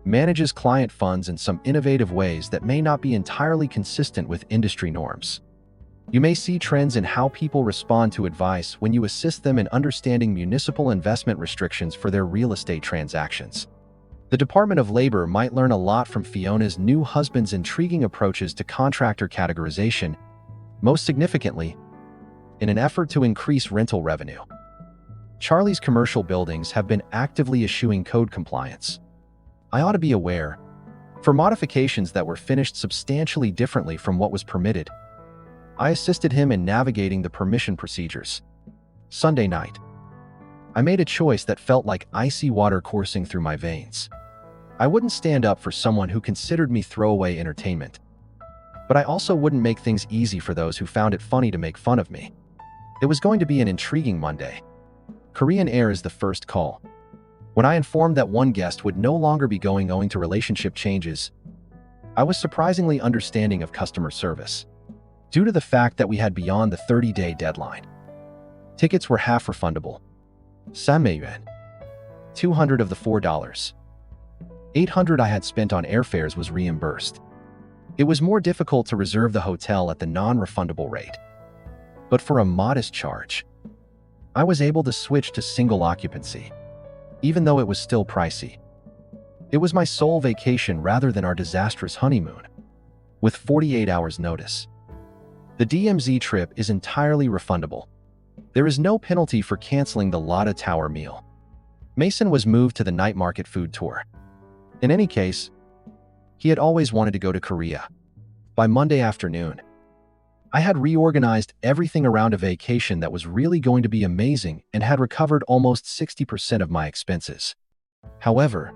Speaker 1: manages client funds in some innovative ways that may not be entirely consistent with industry norms. You may see trends in how people respond to advice when you assist them in understanding municipal investment restrictions for their real estate transactions. The Department of Labor might learn a lot from Fiona's new husband's intriguing approaches to contractor categorization, most significantly, in an effort to increase rental revenue. Charlie's commercial buildings have been actively eschewing code compliance. I ought to be aware, for modifications that were finished substantially differently from what was permitted. I assisted him in navigating the permission procedures. Sunday night, I made a choice that felt like icy water coursing through my veins. I wouldn't stand up for someone who considered me throwaway entertainment, but I also wouldn't make things easy for those who found it funny to make fun of me. It was going to be an intriguing Monday. Korean Air is the first call. When I informed that one guest would no longer be going owing to relationship changes, I was surprisingly understanding of customer service, due to the fact that we had beyond the 30-day deadline. Tickets were half refundable. 300 yuan. 200 of the $4. 800 I had spent on airfares was reimbursed. It was more difficult to reserve the hotel at the non-refundable rate, but for a modest charge, I was able to switch to single occupancy, even though it was still pricey. It was my sole vacation rather than our disastrous honeymoon, with 48 hours notice. The DMZ trip is entirely refundable. There is no penalty for canceling the Lotta Tower meal. Mason was moved to the night market food tour. In any case, he had always wanted to go to Korea. By Monday afternoon, I had reorganized everything around a vacation that was really going to be amazing and had recovered almost 60% of my expenses. However,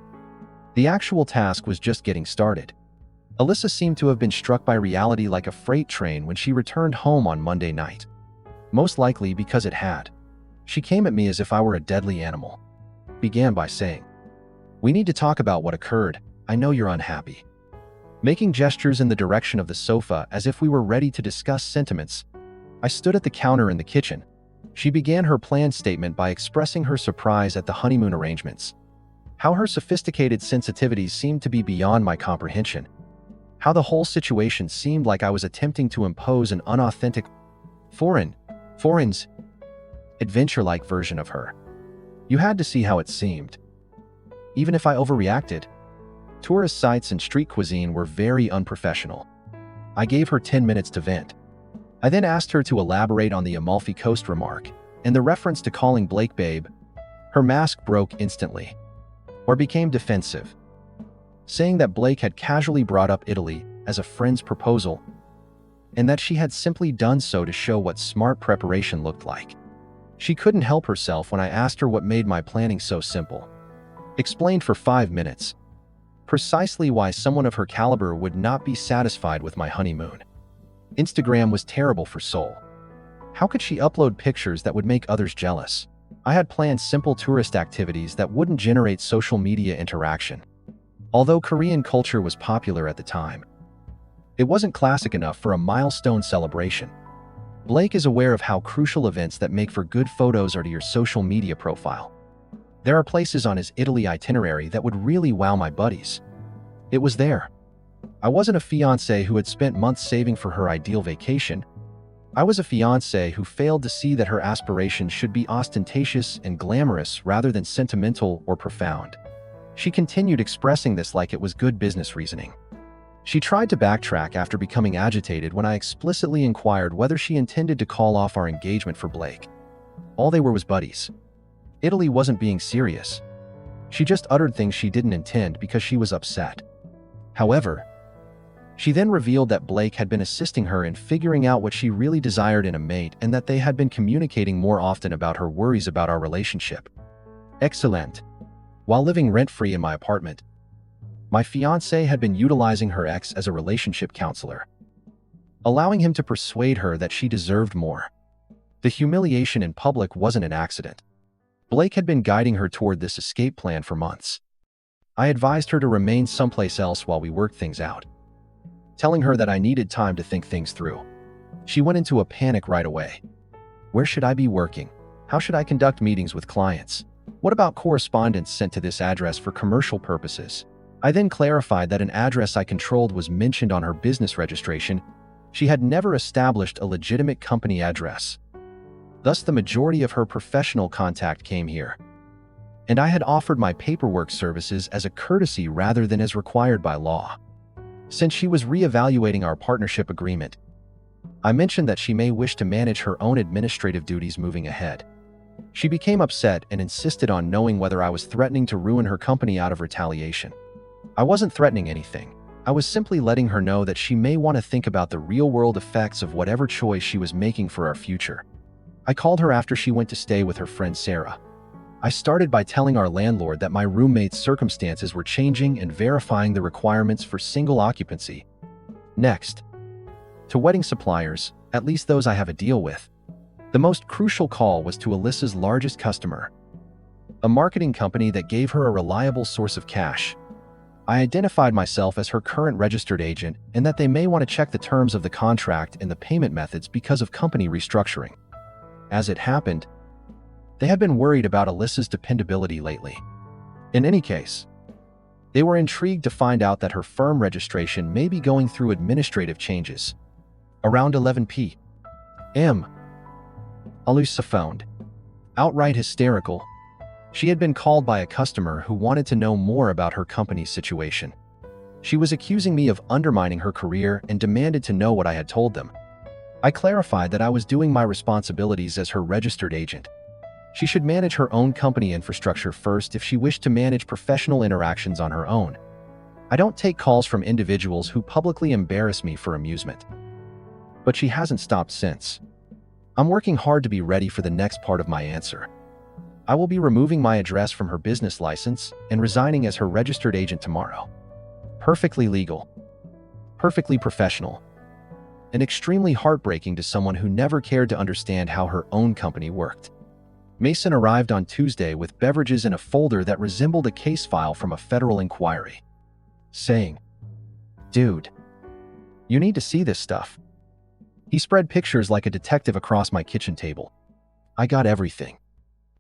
Speaker 1: The actual task was just getting started. Alyssa seemed to have been struck by reality like a freight train when she returned home on Monday night. Most likely because it had. She came at me as if I were a deadly animal. Began by saying, "We need to talk about what occurred. I know you're unhappy." Making gestures in the direction of the sofa as if we were ready to discuss sentiments, I stood at the counter in the kitchen. She began her planned statement by expressing her surprise at the honeymoon arrangements. How her sophisticated sensitivities seemed to be beyond my comprehension. How the whole situation seemed like I was attempting to impose an unauthentic, foreign's adventure-like version of her. You had to see how it seemed. Even if I overreacted, tourist sites and street cuisine were very unprofessional. I gave her 10 minutes to vent. I then asked her to elaborate on the Amalfi Coast remark and the reference to calling Blake babe. Her mask broke instantly, or became defensive, saying that Blake had casually brought up Italy as a friend's proposal, and that she had simply done so to show what smart preparation looked like. She couldn't help herself when I asked her what made my planning so simple. Explained for 5 minutes, precisely why someone of her caliber would not be satisfied with my honeymoon. Instagram was terrible for Seoul. How could she upload pictures that would make others jealous? I had planned simple tourist activities that wouldn't generate social media interaction. Although Korean culture was popular at the time, it wasn't classic enough for a milestone celebration. Blake is aware of how crucial events that make for good photos are to your social media profile. There are places on his Italy itinerary that would really wow my buddies. It was there. I wasn't a fiancé who had spent months saving for her ideal vacation. I was a fiancé who failed to see that her aspirations should be ostentatious and glamorous rather than sentimental or profound. She continued expressing this like it was good business reasoning. She tried to backtrack after becoming agitated when I explicitly inquired whether she intended to call off our engagement for Blake. All they were was buddies. Italy wasn't being serious. She just uttered things she didn't intend because she was upset. However, she then revealed that Blake had been assisting her in figuring out what she really desired in a mate and that they had been communicating more often about her worries about our relationship. Excellent. While living rent-free in my apartment, my fiancé had been utilizing her ex as a relationship counselor, allowing him to persuade her that she deserved more. The humiliation in public wasn't an accident. Blake had been guiding her toward this escape plan for months. I advised her to remain someplace else while we worked things out, telling her that I needed time to think things through. She went into a panic right away. Where should I be working? How should I conduct meetings with clients? What about correspondence sent to this address for commercial purposes? I then clarified that an address I controlled was mentioned on her business registration. She had never established a legitimate company address. Thus, the majority of her professional contact came here. And I had offered my paperwork services as a courtesy rather than as required by law. Since she was reevaluating our partnership agreement, I mentioned that she may wish to manage her own administrative duties moving ahead. She became upset and insisted on knowing whether I was threatening to ruin her company out of retaliation. I wasn't threatening anything. I was simply letting her know that she may want to think about the real-world effects of whatever choice she was making for our future. I called her after she went to stay with her friend Sarah. I started by telling our landlord that my roommate's circumstances were changing and verifying the requirements for single occupancy. Next, to wedding suppliers, at least those I have a deal with. The most crucial call was to Alyssa's largest customer, a marketing company that gave her a reliable source of cash. I identified myself as her current registered agent and that they may want to check the terms of the contract and the payment methods because of company restructuring. As it happened, they had been worried about Alyssa's dependability lately. In any case, they were intrigued to find out that her firm registration may be going through administrative changes. Around 11 p.m., Alyssa phoned. Outright hysterical, she had been called by a customer who wanted to know more about her company's situation. She was accusing me of undermining her career and demanded to know what I had told them. I clarified that I was doing my responsibilities as her registered agent. She should manage her own company infrastructure first if she wished to manage professional interactions on her own. I don't take calls from individuals who publicly embarrass me for amusement. But she hasn't stopped since. I'm working hard to be ready for the next part of my answer. I will be removing my address from her business license and resigning as her registered agent tomorrow. Perfectly legal. Perfectly professional. And extremely heartbreaking to someone who never cared to understand how her own company worked. Mason arrived on Tuesday with beverages in a folder that resembled a case file from a federal inquiry, saying, "Dude, you need to see this stuff." He spread pictures like a detective across my kitchen table. I got everything.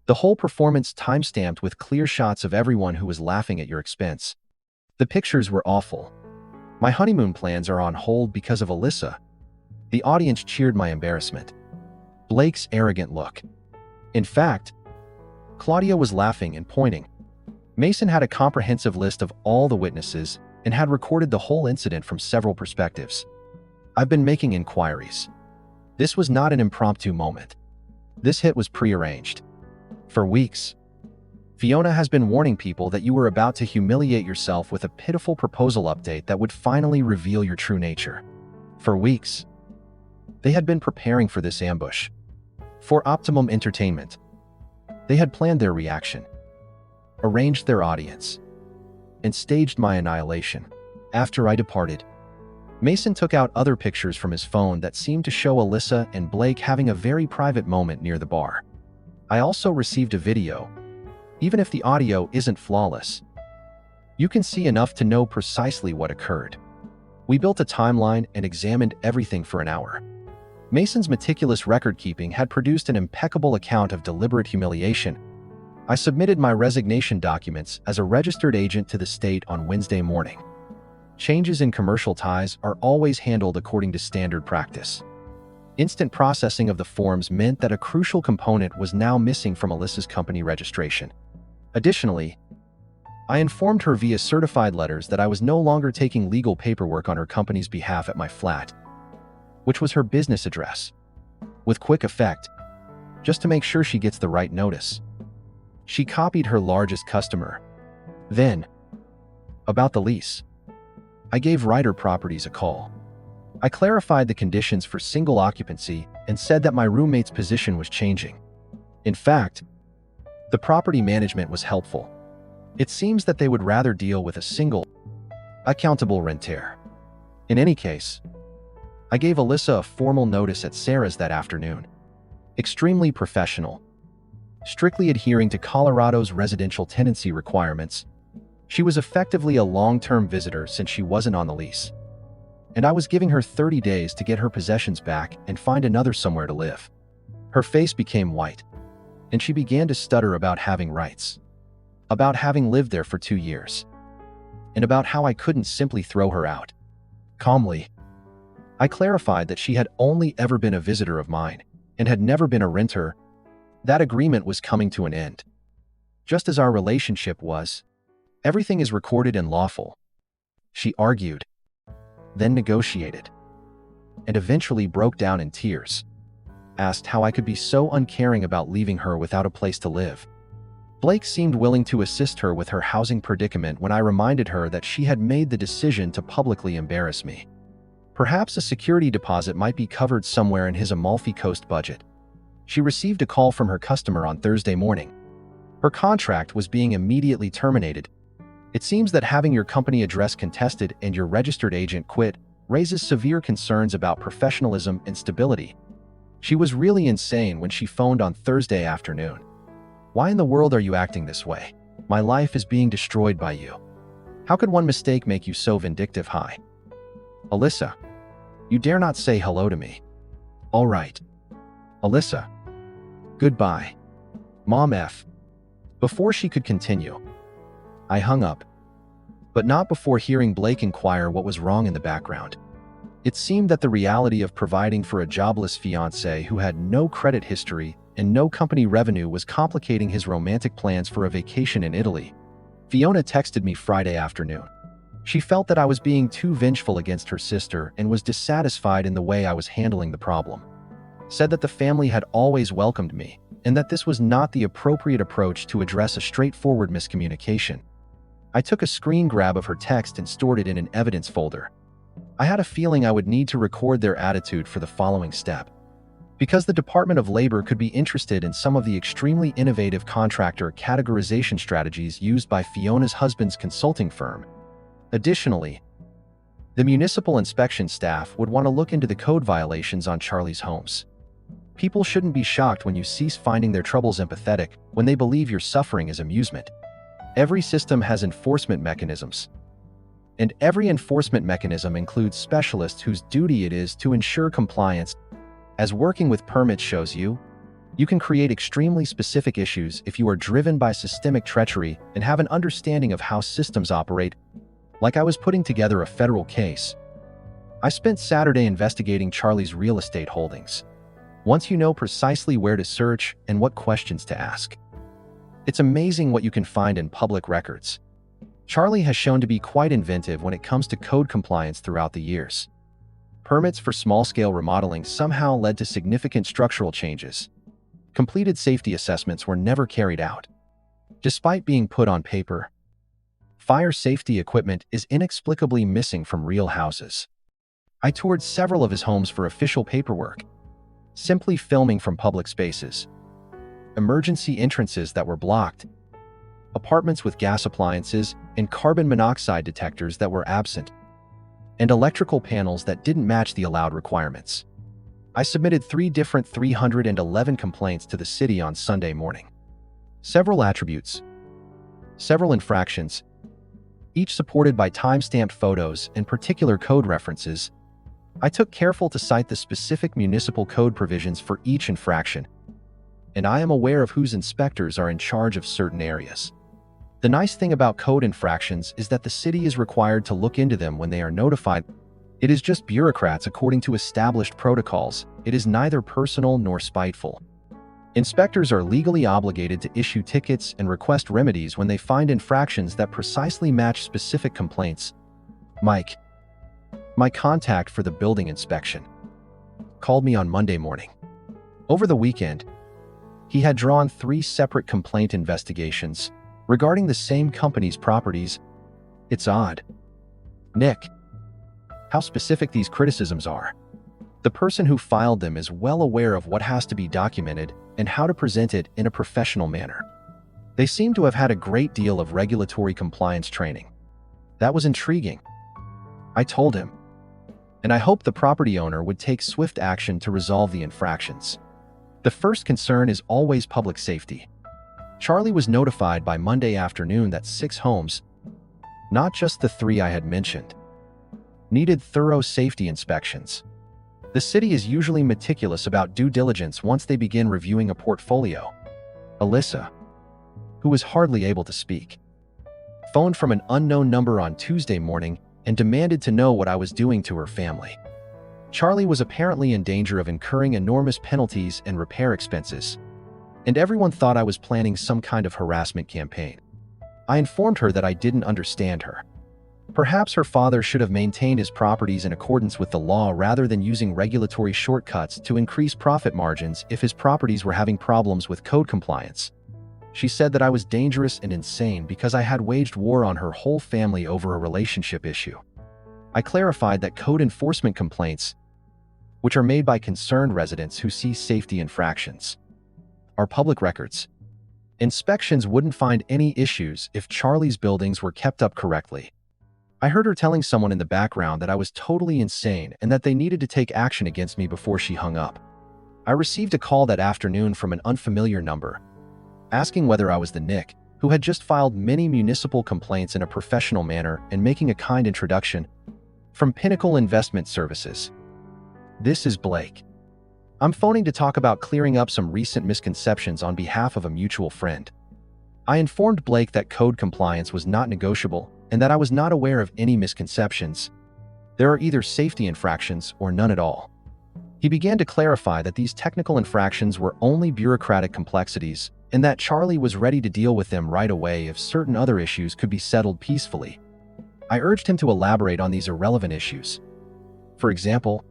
Speaker 1: The whole performance timestamped with clear shots of everyone who was laughing at your expense. The pictures were awful. My honeymoon plans are on hold because of Alyssa. The audience cheered my embarrassment. Blake's arrogant look. In fact, Claudia was laughing and pointing. Mason had a comprehensive list of all the witnesses and had recorded the whole incident from several perspectives. I've been making inquiries. This was not an impromptu moment. This hit was prearranged. For weeks, Fiona has been warning people that you were about to humiliate yourself with a pitiful proposal update that would finally reveal your true nature. For weeks, they had been preparing for this ambush. For optimum entertainment, they had planned their reaction, arranged their audience, and staged my annihilation. After I departed, Mason took out other pictures from his phone that seemed to show Alyssa and Blake having a very private moment near the bar. I also received a video. Even if the audio isn't flawless, you can see enough to know precisely what occurred. We built a timeline and examined everything for an hour. Mason's meticulous record-keeping had produced an impeccable account of deliberate humiliation. I submitted my resignation documents as a registered agent to the state on Wednesday morning. Changes in commercial ties are always handled according to standard practice. Instant processing of the forms meant that a crucial component was now missing from Alyssa's company registration. Additionally, I informed her via certified letters that I was no longer taking legal paperwork on her company's behalf at my flat, which was her business address, with quick effect, just to make sure she gets the right notice. She copied her largest customer. Then, about the lease, I gave Ryder Properties a call. I clarified the conditions for single occupancy and said that my roommate's position was changing. In fact, the property management was helpful. It seems that they would rather deal with a single, accountable renter. In any case, I gave Alyssa a formal notice at Sarah's that afternoon. Extremely professional, strictly adhering to Colorado's residential tenancy requirements. She was effectively a long-term visitor since she wasn't on the lease. And I was giving her 30 days to get her possessions back and find another somewhere to live. Her face became white, and she began to stutter about having rights, about having lived there for 2 years, and about how I couldn't simply throw her out. Calmly, I clarified that she had only ever been a visitor of mine and had never been a renter. That agreement was coming to an end. Just as our relationship was, everything is recorded and lawful. She argued, then negotiated, and eventually broke down in tears, asked how I could be so uncaring about leaving her without a place to live. Blake seemed willing to assist her with her housing predicament when I reminded her that she had made the decision to publicly embarrass me. Perhaps a security deposit might be covered somewhere in his Amalfi Coast budget. She received a call from her customer on Thursday morning. Her contract was being immediately terminated. It seems that having your company address contested and your registered agent quit raises severe concerns about professionalism and stability. She was really insane when she phoned on Thursday afternoon. Why in the world are you acting this way? My life is being destroyed by you. How could one mistake make you so vindictive? Hi, Alyssa. You dare not say hello to me. All right, Alyssa. Goodbye. Mom F. Before she could continue, I hung up, but not before hearing Blake inquire what was wrong in the background. It seemed that the reality of providing for a jobless fiancé who had no credit history and no company revenue was complicating his romantic plans for a vacation in Italy. Fiona texted me Friday afternoon. She felt that I was being too vengeful against her sister and was dissatisfied in the way I was handling the problem. Said that the family had always welcomed me and that this was not the appropriate approach to address a straightforward miscommunication. I took a screen grab of her text and stored it in an evidence folder. I had a feeling I would need to record their attitude for the following step. Because the Department of Labor could be interested in some of the extremely innovative contractor categorization strategies used by Fiona's husband's consulting firm. Additionally, the municipal inspection staff would want to look into the code violations on Charlie's homes. People shouldn't be shocked when you cease finding their troubles empathetic when they believe your suffering is amusement. Every system has enforcement mechanisms. And every enforcement mechanism includes specialists whose duty it is to ensure compliance. As working with permits shows you, you can create extremely specific issues if you are driven by systemic treachery and have an understanding of how systems operate. Like I was putting together a federal case. I spent Saturday investigating Charlie's real estate holdings. Once you know precisely where to search and what questions to ask, it's amazing what you can find in public records. Charlie has shown to be quite inventive when it comes to code compliance throughout the years. Permits for small-scale remodeling somehow led to significant structural changes. Completed safety assessments were never carried out. Despite being put on paper, fire safety equipment is inexplicably missing from real houses. I toured several of his homes for official paperwork, simply filming from public spaces. Emergency entrances that were blocked, apartments with gas appliances and carbon monoxide detectors that were absent, and electrical panels that didn't match the allowed requirements. I submitted 3 different 311 complaints to the city on Sunday morning. Several attributes, several infractions, each supported by time-stamped photos and particular code references. I took careful to cite the specific municipal code provisions for each infraction, and I am aware of whose inspectors are in charge of certain areas. The nice thing about code infractions is that the city is required to look into them when they are notified. It is just bureaucrats according to established protocols. It is neither personal nor spiteful. Inspectors are legally obligated to issue tickets and request remedies when they find infractions that precisely match specific complaints. Mike, my contact for the building inspection, called me on Monday morning. Over the weekend, he had drawn 3 separate complaint investigations regarding the same company's properties. It's odd, Nick, how specific these criticisms are. The person who filed them is well aware of what has to be documented and how to present it in a professional manner. They seem to have had a great deal of regulatory compliance training. That was intriguing. I told him, and I hoped the property owner would take swift action to resolve the infractions. The first concern is always public safety. Charlie was notified by Monday afternoon that 6 homes, not just the 3 I had mentioned, needed thorough safety inspections. The city is usually meticulous about due diligence once they begin reviewing a portfolio. Alyssa, who was hardly able to speak, phoned from an unknown number on Tuesday morning and demanded to know what I was doing to her family. Charlie was apparently in danger of incurring enormous penalties and repair expenses, and everyone thought I was planning some kind of harassment campaign. I informed her that I didn't understand her. Perhaps her father should have maintained his properties in accordance with the law rather than using regulatory shortcuts to increase profit margins if his properties were having problems with code compliance. She said that I was dangerous and insane because I had waged war on her whole family over a relationship issue. I clarified that code enforcement complaints, which are made by concerned residents who see safety infractions, are public records. Inspections wouldn't find any issues if Charlie's buildings were kept up correctly. I heard her telling someone in the background that I was totally insane and that they needed to take action against me before she hung up. I received a call that afternoon from an unfamiliar number, asking whether I was the Nick who had just filed many municipal complaints in a professional manner and making a kind introduction. From Pinnacle Investment Services. This is Blake. I'm phoning to talk about clearing up some recent misconceptions on behalf of a mutual friend. I informed Blake that code compliance was not negotiable and that I was not aware of any misconceptions. There are either safety infractions or none at all. He began to clarify that these technical infractions were only bureaucratic complexities and that Charlie was ready to deal with them right away if certain other issues could be settled peacefully. I urged him to elaborate on these irrelevant issues. For example,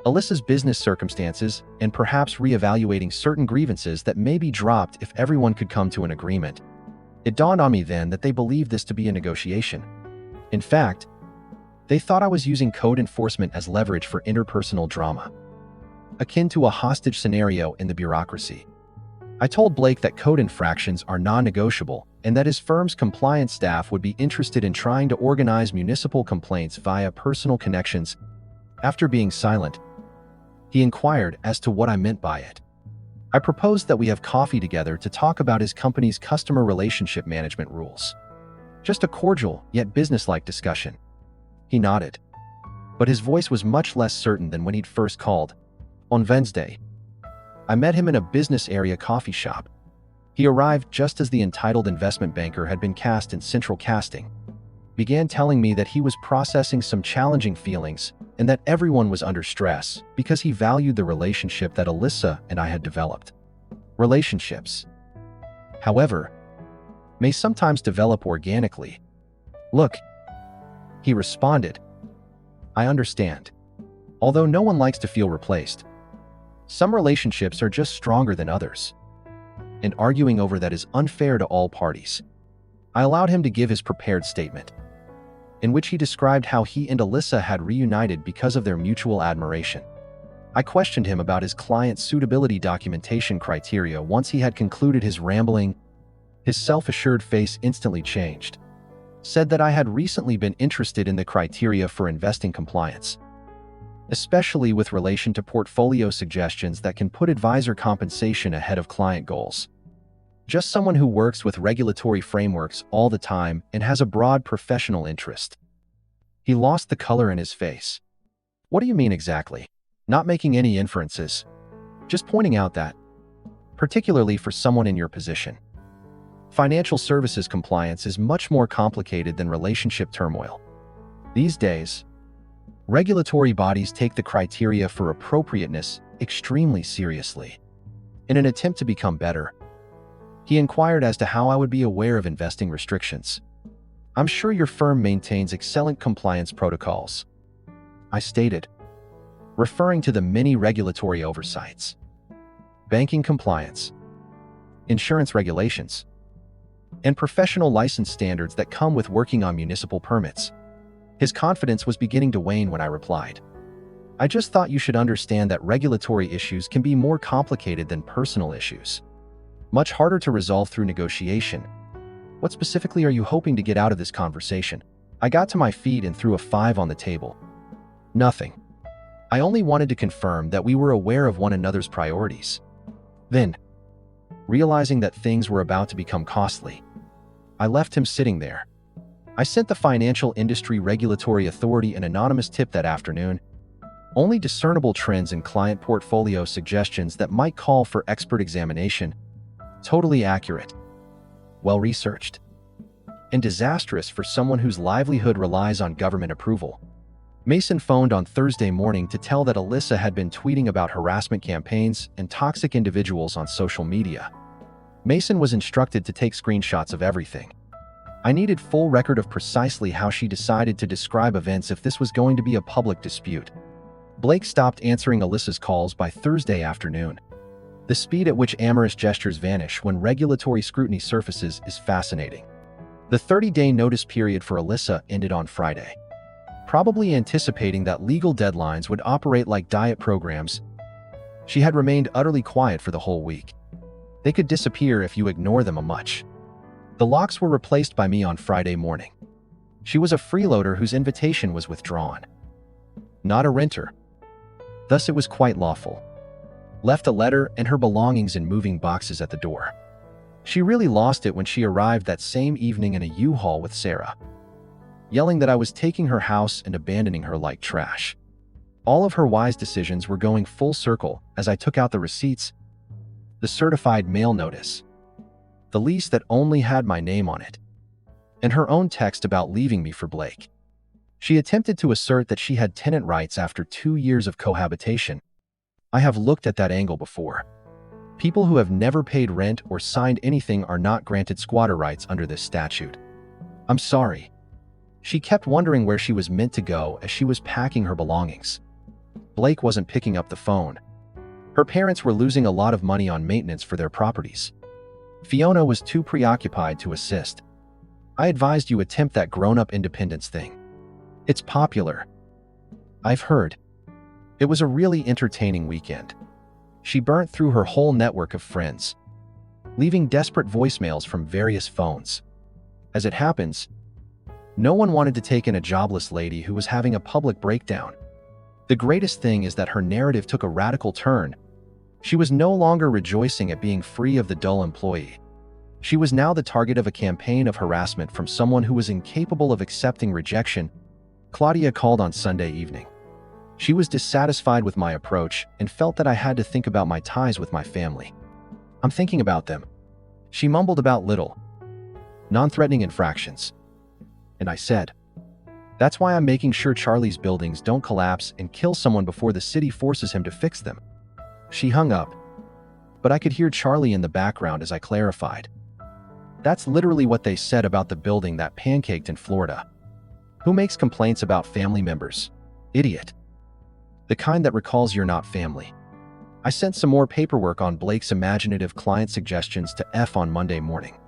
Speaker 1: Alyssa's business circumstances and perhaps reevaluating certain grievances that may be dropped if everyone could come to an agreement. It dawned on me then that they believed this to be a negotiation. In fact, they thought I was using code enforcement as leverage for interpersonal drama. akin to a hostage scenario in the bureaucracy. I told Blake that code infractions are non-negotiable and that his firm's compliance staff would be interested in trying to organize municipal complaints via personal connections. After being silent, he inquired as to what I meant by it. I proposed that we have coffee together to talk about his company's customer relationship management rules. Just a cordial, yet businesslike discussion. He nodded, but his voice was much less certain than when he'd first called. On Wednesday, I met him in a business area coffee shop. He arrived just as the entitled investment banker had been cast in central casting, began telling me that he was processing some challenging feelings and that everyone was under stress because he valued the relationship that Alyssa and I had developed. Relationships, however, may sometimes develop organically. Look, he responded, I understand. Although no one likes to feel replaced, some relationships are just stronger than others, and arguing over that is unfair to all parties. I allowed him to give his prepared statement, in which he described how he and Alyssa had reunited because of their mutual admiration. I questioned him about his client's suitability documentation criteria once he had concluded his rambling. His self-assured face instantly changed, said that I had recently been interested in the criteria for investing compliance, especially with relation to portfolio suggestions that can put advisor compensation ahead of client goals. Just someone who works with regulatory frameworks all the time and has a broad professional interest. He lost the color in his face. What do you mean exactly? Not making any inferences. Just pointing out that, particularly for someone in your position, financial services compliance is much more complicated than relationship turmoil. These days, regulatory bodies take the criteria for appropriateness extremely seriously. In an attempt to become better, he inquired as to how I would be aware of investing restrictions. I'm sure your firm maintains excellent compliance protocols, I stated, referring to the many regulatory oversights: banking compliance, insurance regulations, and professional license standards that come with working on municipal permits. His confidence was beginning to wane when I replied, I just thought you should understand that regulatory issues can be more complicated than personal issues. Much harder to resolve through negotiation. What specifically are you hoping to get out of this conversation? I got to my feet and threw a 5 on the table. Nothing. I only wanted to confirm that we were aware of one another's priorities. Then, realizing that things were about to become costly, I left him sitting there. I sent the Financial Industry Regulatory Authority an anonymous tip that afternoon. Only discernible trends in client portfolio suggestions that might call for expert examination. Totally accurate, well-researched, and disastrous for someone whose livelihood relies on government approval. Mason phoned on Thursday morning to tell that Alyssa had been tweeting about harassment campaigns and toxic individuals on social media. Mason was instructed to take screenshots of everything. I needed full record of precisely how she decided to describe events if this was going to be a public dispute. Blake stopped answering Alyssa's calls by Thursday afternoon. The speed at which amorous gestures vanish when regulatory scrutiny surfaces is fascinating. The 30-day notice period for Alyssa ended on Friday. Probably anticipating that legal deadlines would operate like diet programs, she had remained utterly quiet for the whole week. They could disappear if you ignore them a much. The locks were replaced by me on Friday morning. She was a freeloader whose invitation was withdrawn, not a renter. Thus it was quite lawful. Left a letter and her belongings in moving boxes at the door. She really lost it when she arrived that same evening in a U-Haul with Sarah, yelling that I was taking her house and abandoning her like trash. All of her wise decisions were going full circle as I took out the receipts, the certified mail notice, the lease that only had my name on it, and her own text about leaving me for Blake. She attempted to assert that she had tenant rights after 2 years of cohabitation. I have looked at that angle before. People who have never paid rent or signed anything are not granted squatter rights under this statute. I'm sorry. She kept wondering where she was meant to go as she was packing her belongings. Blake wasn't picking up the phone. Her parents were losing a lot of money on maintenance for their properties. Fiona was too preoccupied to assist. I advised you attempt that grown-up independence thing. It's popular. I've heard. It was a really entertaining weekend. She burnt through her whole network of friends, leaving desperate voicemails from various phones. As it happens, no one wanted to take in a jobless lady who was having a public breakdown. The greatest thing is that her narrative took a radical turn. She was no longer rejoicing at being free of the dull employee. She was now the target of a campaign of harassment from someone who was incapable of accepting rejection. Claudia called on Sunday evening. She was dissatisfied with my approach and felt that I had to think about my ties with my family. I'm thinking about them. She mumbled about little, non-threatening infractions. And I said, that's why I'm making sure Charlie's buildings don't collapse and kill someone before the city forces him to fix them. She hung up, but I could hear Charlie in the background as I clarified. That's literally what they said about the building that pancaked in Florida. Who makes complaints about family members? Idiot. The kind that recalls you're not family. I sent some more paperwork on Blake's imaginative client suggestions to F on Monday morning.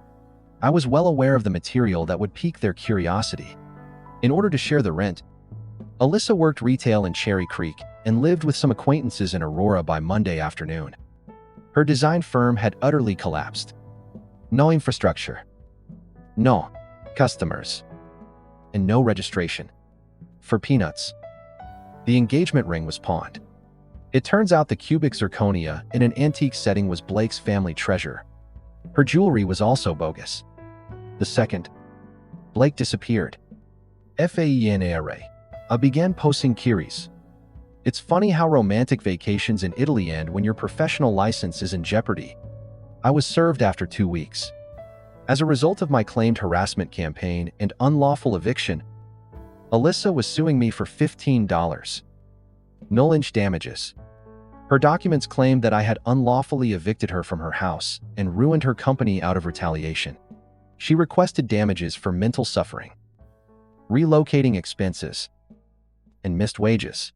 Speaker 1: I was well aware of the material that would pique their curiosity. In order to share the rent, Alyssa worked retail in Cherry Creek and lived with some acquaintances in Aurora by Monday afternoon. Her design firm had utterly collapsed. No infrastructure, no customers, and no registration. For peanuts, the engagement ring was pawned. It turns out the cubic zirconia in an antique setting was Blake's family treasure. Her jewelry was also bogus. The second, Blake disappeared. FAENARA. I began posting queries. It's funny how romantic vacations in Italy end when your professional license is in jeopardy. I was served after 2 weeks. As a result of my claimed harassment campaign and unlawful eviction, Alyssa was suing me for $15. Null-inch damages. Her documents claimed that I had unlawfully evicted her from her house and ruined her company out of retaliation. She requested damages for mental suffering, relocating expenses, and missed wages.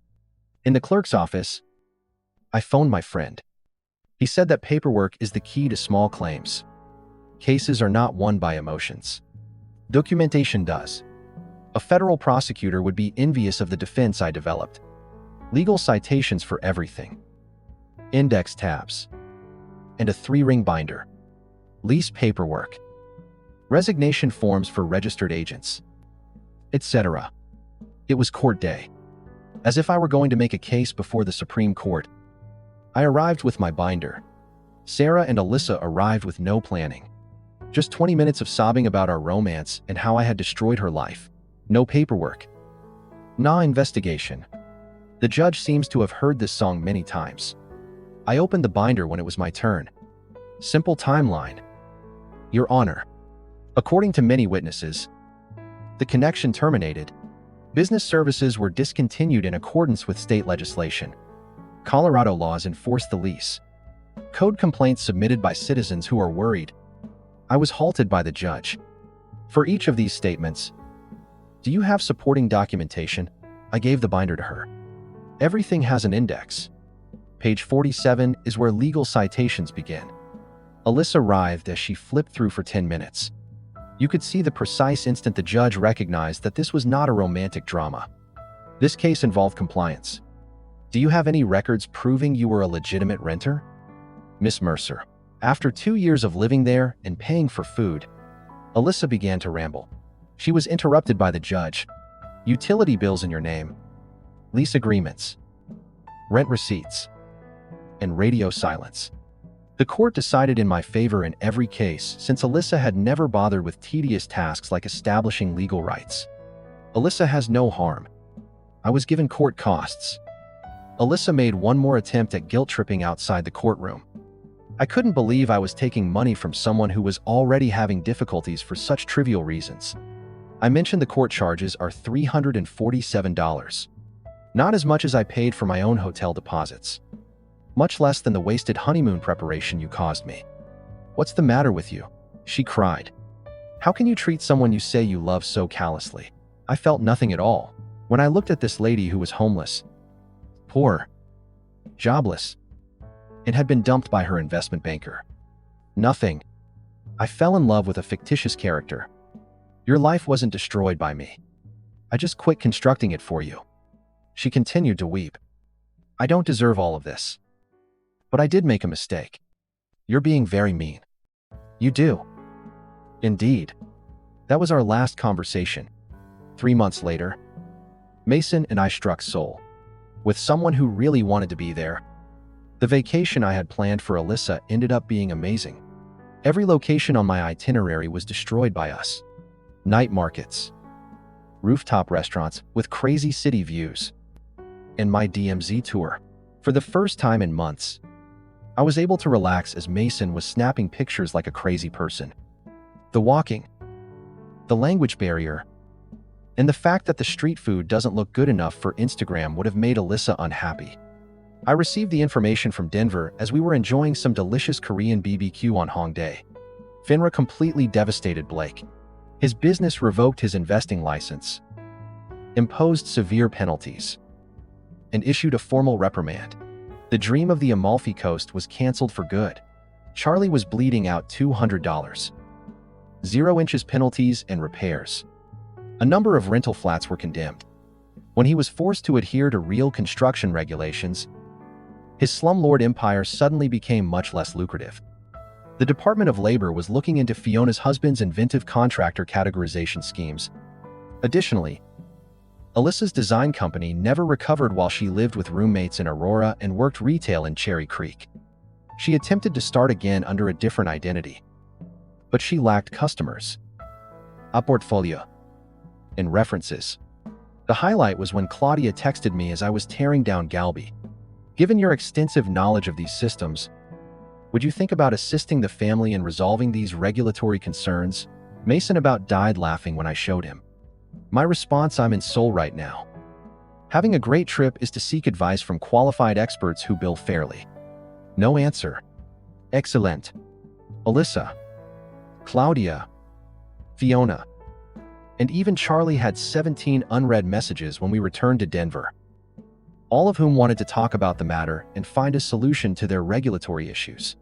Speaker 1: In the clerk's office, I phoned my friend. He said that paperwork is the key to small claims. Cases are not won by emotions. Documentation does. A federal prosecutor would be envious of the defense I developed. Legal citations for everything. Index tabs. And a 3-ring binder. Lease paperwork. Resignation forms for registered agents. Etc. It was court day. As if I were going to make a case before the Supreme Court. I arrived with my binder. Sarah and Alyssa arrived with no planning. Just 20 minutes of sobbing about our romance and how I had destroyed her life. No paperwork. No investigation. The judge seems to have heard this song many times. I opened the binder when it was my turn. Simple timeline. Your Honor. According to many witnesses, the connection terminated. Business services were discontinued in accordance with state legislation. Colorado laws enforce the lease. Code complaints submitted by citizens who are worried. I was halted by the judge. For each of these statements, do you have supporting documentation? I gave the binder to her. Everything has an index. Page 47 is where legal citations begin. Alyssa writhed as she flipped through for 10 minutes. You could see the precise instant the judge recognized that this was not a romantic drama. This case involved compliance. Do you have any records proving you were a legitimate renter? Miss Mercer. After 2 years of living there and paying for food, Alyssa began to ramble. She was interrupted by the judge. Utility bills in your name, lease agreements, rent receipts, and radio silence. The court decided in my favor in every case since Alyssa had never bothered with tedious tasks like establishing legal rights. Alyssa has no harm. I was given court costs. Alyssa made one more attempt at guilt-tripping outside the courtroom. I couldn't believe I was taking money from someone who was already having difficulties for such trivial reasons. I mentioned the court charges are $347. Not as much as I paid for my own hotel deposits. Much less than the wasted honeymoon preparation you caused me. What's the matter with you? She cried. How can you treat someone you say you love so callously? I felt nothing at all when I looked at this lady who was homeless, poor, jobless, and had been dumped by her investment banker. Nothing. I fell in love with a fictitious character. Your life wasn't destroyed by me. I just quit constructing it for you. She continued to weep. I don't deserve all of this. But I did make a mistake. You're being very mean. You do. Indeed. That was our last conversation. 3 months later, Mason and I struck Seoul, with someone who really wanted to be there. The vacation I had planned for Alyssa ended up being amazing. Every location on my itinerary was destroyed by us. Night markets, rooftop restaurants with crazy city views, and my DMZ tour. For the first time in months, I was able to relax as Mason was snapping pictures like a crazy person. The walking, the language barrier, and the fact that the street food doesn't look good enough for Instagram would have made Alyssa unhappy. I received the information from Denver as we were enjoying some delicious Korean BBQ on Hongdae. FINRA completely devastated Blake. His business revoked his investing license, imposed severe penalties, and issued a formal reprimand. The dream of the Amalfi Coast was canceled for good. Charlie was bleeding out $200. 0 inches penalties and repairs. A number of rental flats were condemned. When he was forced to adhere to real construction regulations, his slumlord empire suddenly became much less lucrative. The Department of Labor was looking into Fiona's husband's inventive contractor categorization schemes. Additionally, Alyssa's design company never recovered while she lived with roommates in Aurora and worked retail in Cherry Creek. She attempted to start again under a different identity, but she lacked customers, a portfolio, and references. The highlight was when Claudia texted me as I was tearing down Galby. Given your extensive knowledge of these systems, would you think about assisting the family in resolving these regulatory concerns? Mason about died laughing when I showed him. My response: I'm in Seoul right now. Having a great trip is to seek advice from qualified experts who bill fairly. No answer. Excellent. Alyssa, Claudia, Fiona, and even Charlie had 17 unread messages when we returned to Denver, all of whom wanted to talk about the matter and find a solution to their regulatory issues.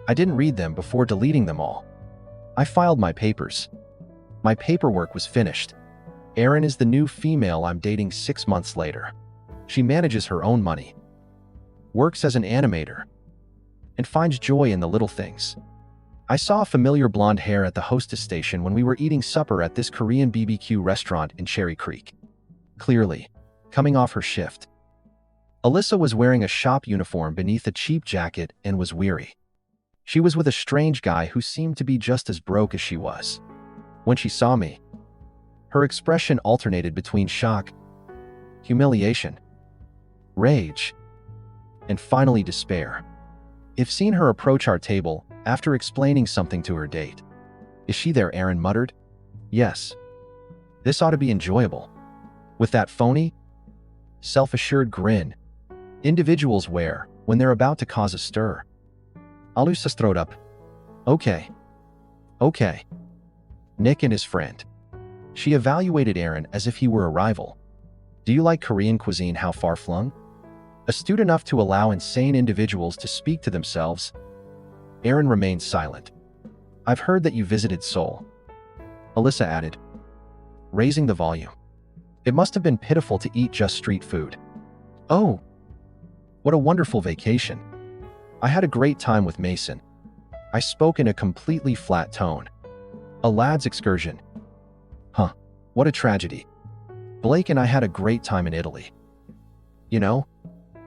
Speaker 1: I didn't read them before deleting them all. I filed my papers. My paperwork was finished. Erin is the new female I'm dating 6 months later. She manages her own money, works as an animator, and finds joy in the little things. I saw familiar blonde hair at the hostess station when we were eating supper at this Korean BBQ restaurant in Cherry Creek. Clearly, coming off her shift, Alyssa was wearing a shop uniform beneath a cheap jacket and was weary. She was with a strange guy who seemed to be just as broke as she was. When she saw me, her expression alternated between shock, humiliation, rage, and finally despair. I've seen her approach our table after explaining something to her date. Is she there? Erin muttered. Yes. This ought to be enjoyable. With that phony, self-assured grin individuals wear when they're about to cause a stir. Alyssa strode up. Okay. Nick and his friend. She evaluated Erin as if he were a rival. Do you like Korean cuisine? How far-flung? Astute enough to allow insane individuals to speak to themselves. Erin remained silent. I've heard that you visited Seoul, Alyssa added, raising the volume. It must have been pitiful to eat just street food. Oh, what a wonderful vacation. I had a great time with Mason. I spoke in a completely flat tone. A lad's excursion. Huh, what a tragedy. Blake and I had a great time in Italy. You know,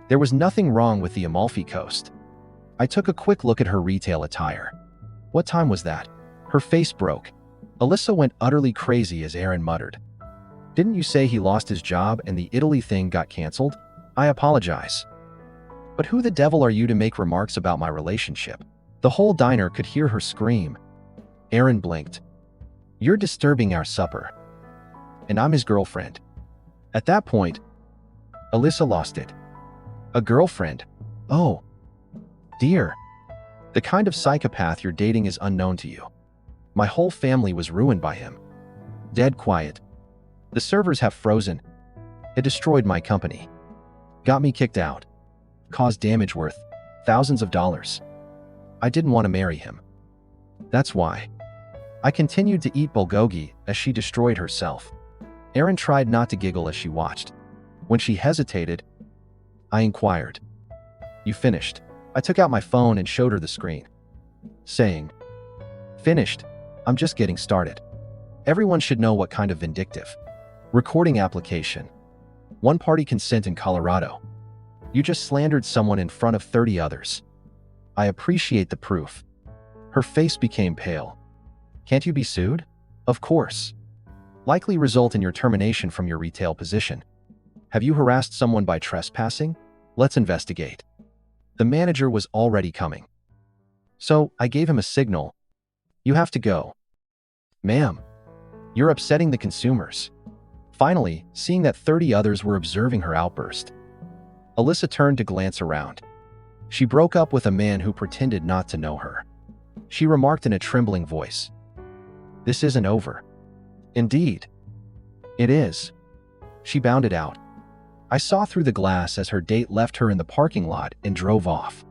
Speaker 1: there was nothing wrong with the Amalfi Coast. I took a quick look at her retail attire. What time was that? Her face broke. Alyssa went utterly crazy as Erin muttered. Didn't you say he lost his job and the Italy thing got canceled? I apologize. But who the devil are you to make remarks about my relationship? The whole diner could hear her scream. Erin blinked. You're disturbing our supper. And I'm his girlfriend. At that point, Alyssa lost it. A girlfriend? Oh, dear. The kind of psychopath you're dating is unknown to you. My whole family was ruined by him. Dead quiet. The servers have frozen. It destroyed my company. Got me kicked out. Caused damage worth thousands of dollars. I didn't want to marry him. That's why. I continued to eat bulgogi as she destroyed herself. Erin tried not to giggle as she watched. When she hesitated, I inquired. You finished? I took out my phone and showed her the screen, saying, Finished? I'm just getting started. Everyone should know what kind of vindictive. Recording application. One party consent in Colorado. You just slandered someone in front of 30 others. I appreciate the proof. Her face became pale. Can't you be sued? Of course. Likely result in your termination from your retail position. Have you harassed someone by trespassing? Let's investigate. The manager was already coming. So I gave him a signal. You have to go. Ma'am, you're upsetting the consumers. Finally, seeing that 30 others were observing her outburst, Alyssa turned to glance around. She broke up with a man who pretended not to know her. She remarked in a trembling voice, This isn't over. Indeed. It is. She bounded out. I saw through the glass as her date left her in the parking lot and drove off,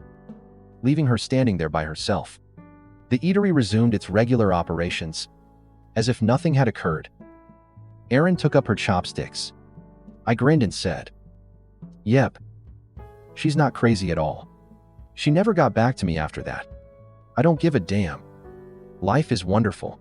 Speaker 1: leaving her standing there by herself. The eatery resumed its regular operations, as if nothing had occurred. Erin took up her chopsticks. I grinned and said, Yep. She's not crazy at all. She never got back to me after that. I don't give a damn. Life is wonderful.